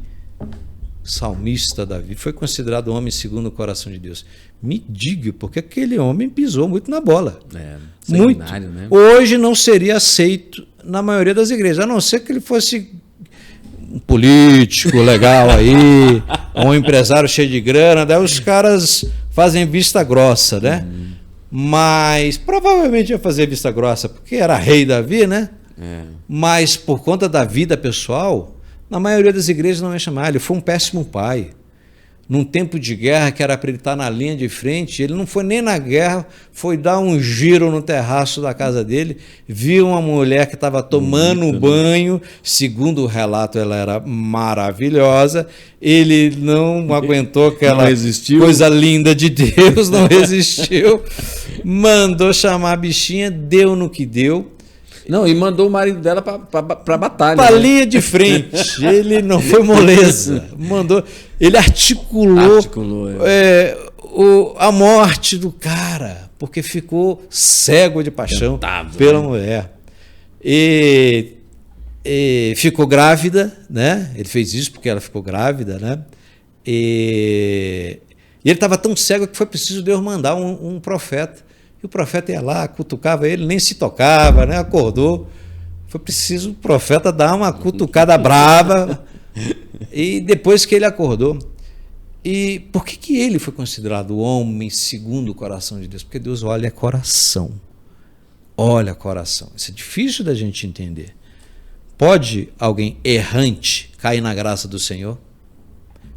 salmista Davi, foi considerado o homem segundo o coração de Deus? Me diga, porque aquele homem pisou muito na bola. Muito. Né? Hoje não seria aceito na maioria das igrejas, a não ser que ele fosse um político legal aí, um empresário cheio de grana, daí os caras fazem vista grossa, né? Mas provavelmente ia fazer vista grossa, porque era rei Davi, né? Mas por conta da vida pessoal, na maioria das igrejas não é chamado. Ele foi um péssimo pai. Num tempo de guerra, que era para ele estar na linha de frente, ele não foi nem na guerra, foi dar um giro no terraço da casa dele, viu uma mulher que estava tomando banho, segundo o relato ela era maravilhosa, ele não aguentou aquela coisa linda de Deus, não resistiu, mandou chamar a bichinha, deu no que deu. Não, e mandou o marido dela para a batalha. Para a linha de frente. Ele não foi moleza. Ele articulou a morte do cara, porque ficou cego de paixão pela mulher. E ficou grávida, né? Ele fez isso porque ela ficou grávida, né? E ele estava tão cego que foi preciso Deus mandar um profeta. E o profeta ia lá, cutucava ele, nem se tocava, né? Acordou. Foi preciso o profeta dar uma cutucada brava. E depois que ele acordou. E por que ele foi considerado o homem segundo o coração de Deus? Porque Deus olha coração. Olha coração. Isso é difícil da gente entender. Pode alguém errante cair na graça do Senhor?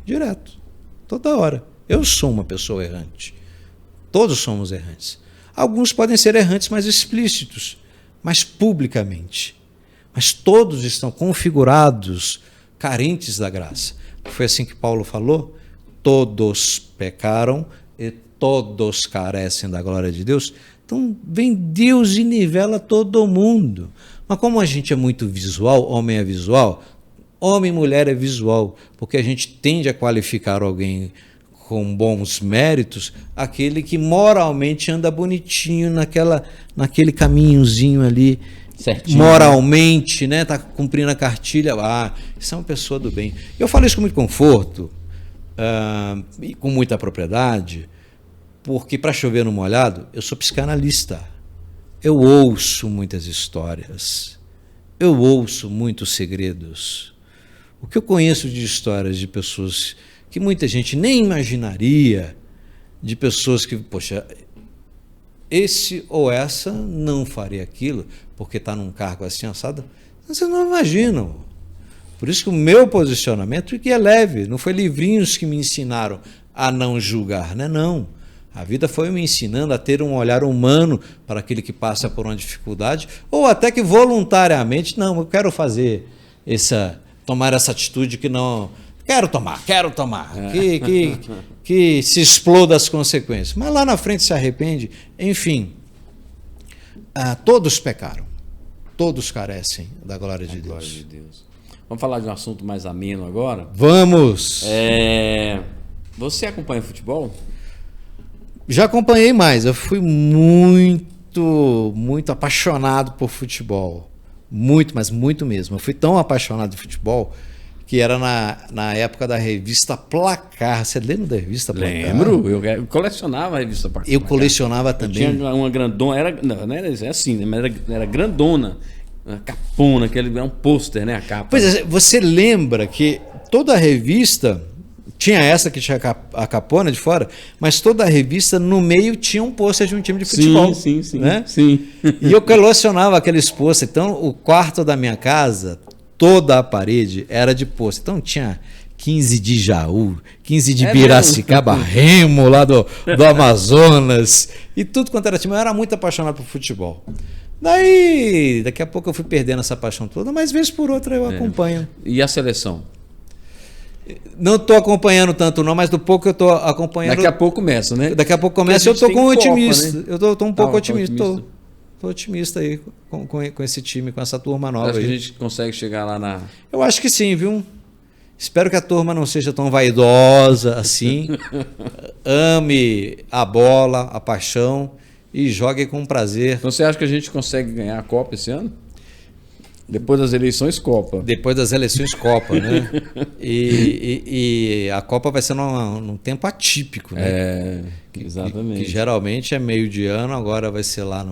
Direto. Toda hora. Eu sou uma pessoa errante. Todos somos errantes. Alguns podem ser errantes mais explícitos, mas publicamente. Mas todos estão configurados, carentes da graça. Foi assim que Paulo falou: todos pecaram e todos carecem da glória de Deus. Então vem Deus e nivela todo mundo. Mas como a gente é muito visual, homem é visual, homem e mulher é visual, porque a gente tende a qualificar alguém com bons méritos, aquele que moralmente anda bonitinho naquele caminhozinho ali, certinho, moralmente, né? Tá cumprindo a cartilha, isso é uma pessoa do bem. Eu falo isso com muito conforto e com muita propriedade, porque para chover no molhado, eu sou psicanalista. Eu ouço muitas histórias, eu ouço muitos segredos. O que eu conheço de histórias de pessoas que muita gente nem imaginaria, de pessoas que, poxa, esse ou essa não faria aquilo, porque está num cargo assim assado, vocês não imaginam. Por isso que o meu posicionamento é que é leve, não foi livrinhos que me ensinaram a não julgar, né? Não. A vida foi me ensinando a ter um olhar humano para aquele que passa por uma dificuldade, ou até que voluntariamente, não, eu quero tomar essa atitude que não... Quero tomar, que se exploda as consequências. Mas lá na frente se arrepende. Enfim, todos pecaram. Todos carecem da glória de Glória Deus. de Deus. Vamos falar de um assunto mais ameno agora? Vamos! Você acompanha futebol? Já acompanhei mais. Eu fui muito apaixonado por futebol. Muito, mas muito mesmo. Eu fui tão apaixonado de futebol que era na época da revista Placar. Você lembra da revista Placar? Lembro. Eu colecionava a revista Placar. Eu colecionava também. Tinha uma grandona. Não era assim, né? Mas era grandona. Uma capona, aquele é um pôster, né? A capa. Pois é, você lembra que toda a revista tinha essa que tinha a capona de fora, mas toda a revista no meio tinha um pôster de um time de futebol. Sim. Né? Sim. E eu colecionava aqueles pôster. Então, o quarto da minha casa, toda a parede era de pôster. Então, tinha 15 de Jaú, 15 de Piracicaba, Remo lá do Amazonas, e tudo quanto era time. Eu era muito apaixonado por futebol. Daqui a pouco eu fui perdendo essa paixão toda, mas vez por outra eu acompanho. E a seleção? Não estou acompanhando tanto não, mas do pouco eu estou acompanhando. Daqui a pouco começa, né? Daqui a pouco começa. Eu estou com um otimista. Né? Eu estou um pouco otimista. Estou otimista aí com esse time, com essa turma nova. Acho que a gente consegue chegar lá na... Eu acho que sim, viu? Espero que a turma não seja tão vaidosa assim. Ame a bola, a paixão e jogue com prazer. Então você acha que a gente consegue ganhar a Copa esse ano? Depois das eleições, Copa. Depois das eleições, Copa, né? E a Copa vai ser num tempo atípico, né? Exatamente. Que geralmente é meio de ano, agora vai ser lá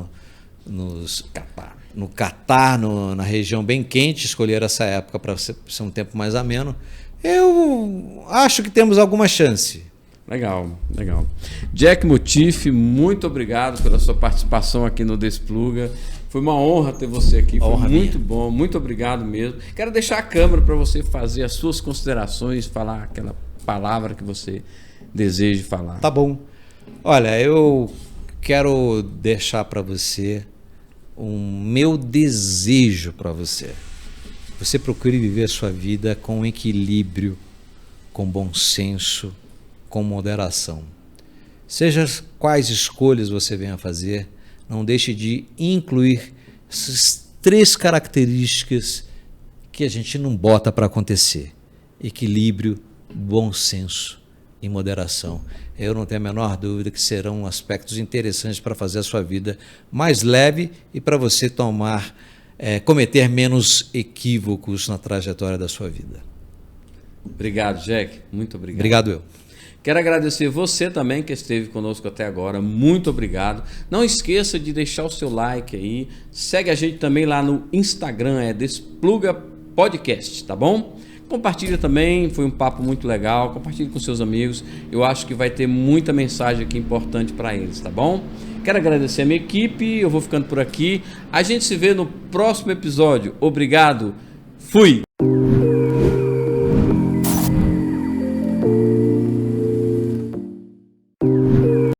no Catar, na região bem quente. Escolher essa época para ser um tempo mais ameno. Eu acho que temos alguma chance. Legal. Jack Motif, muito obrigado pela sua participação aqui no Despluga. Foi uma honra ter você aqui, foi muito bom, muito obrigado mesmo. Quero deixar a câmera para você fazer as suas considerações, falar aquela palavra que você deseja falar. Tá bom. Olha, eu quero deixar para você meu desejo para você. Você procure viver a sua vida com equilíbrio, com bom senso, com moderação. Seja quais escolhas você venha a fazer, não deixe de incluir essas 3 características que a gente não bota para acontecer: equilíbrio, bom senso e moderação. Eu não tenho a menor dúvida que serão aspectos interessantes para fazer a sua vida mais leve e para você cometer menos equívocos na trajetória da sua vida. Obrigado, Jack. Muito obrigado. Obrigado eu. Quero agradecer você também que esteve conosco até agora. Muito obrigado. Não esqueça de deixar o seu like aí. Segue a gente também lá no Instagram, Despluga Podcast, tá bom? Compartilha também, foi um papo muito legal. Compartilhe com seus amigos. Eu acho que vai ter muita mensagem aqui importante para eles, tá bom? Quero agradecer a minha equipe. Eu vou ficando por aqui. A gente se vê no próximo episódio. Obrigado. Fui!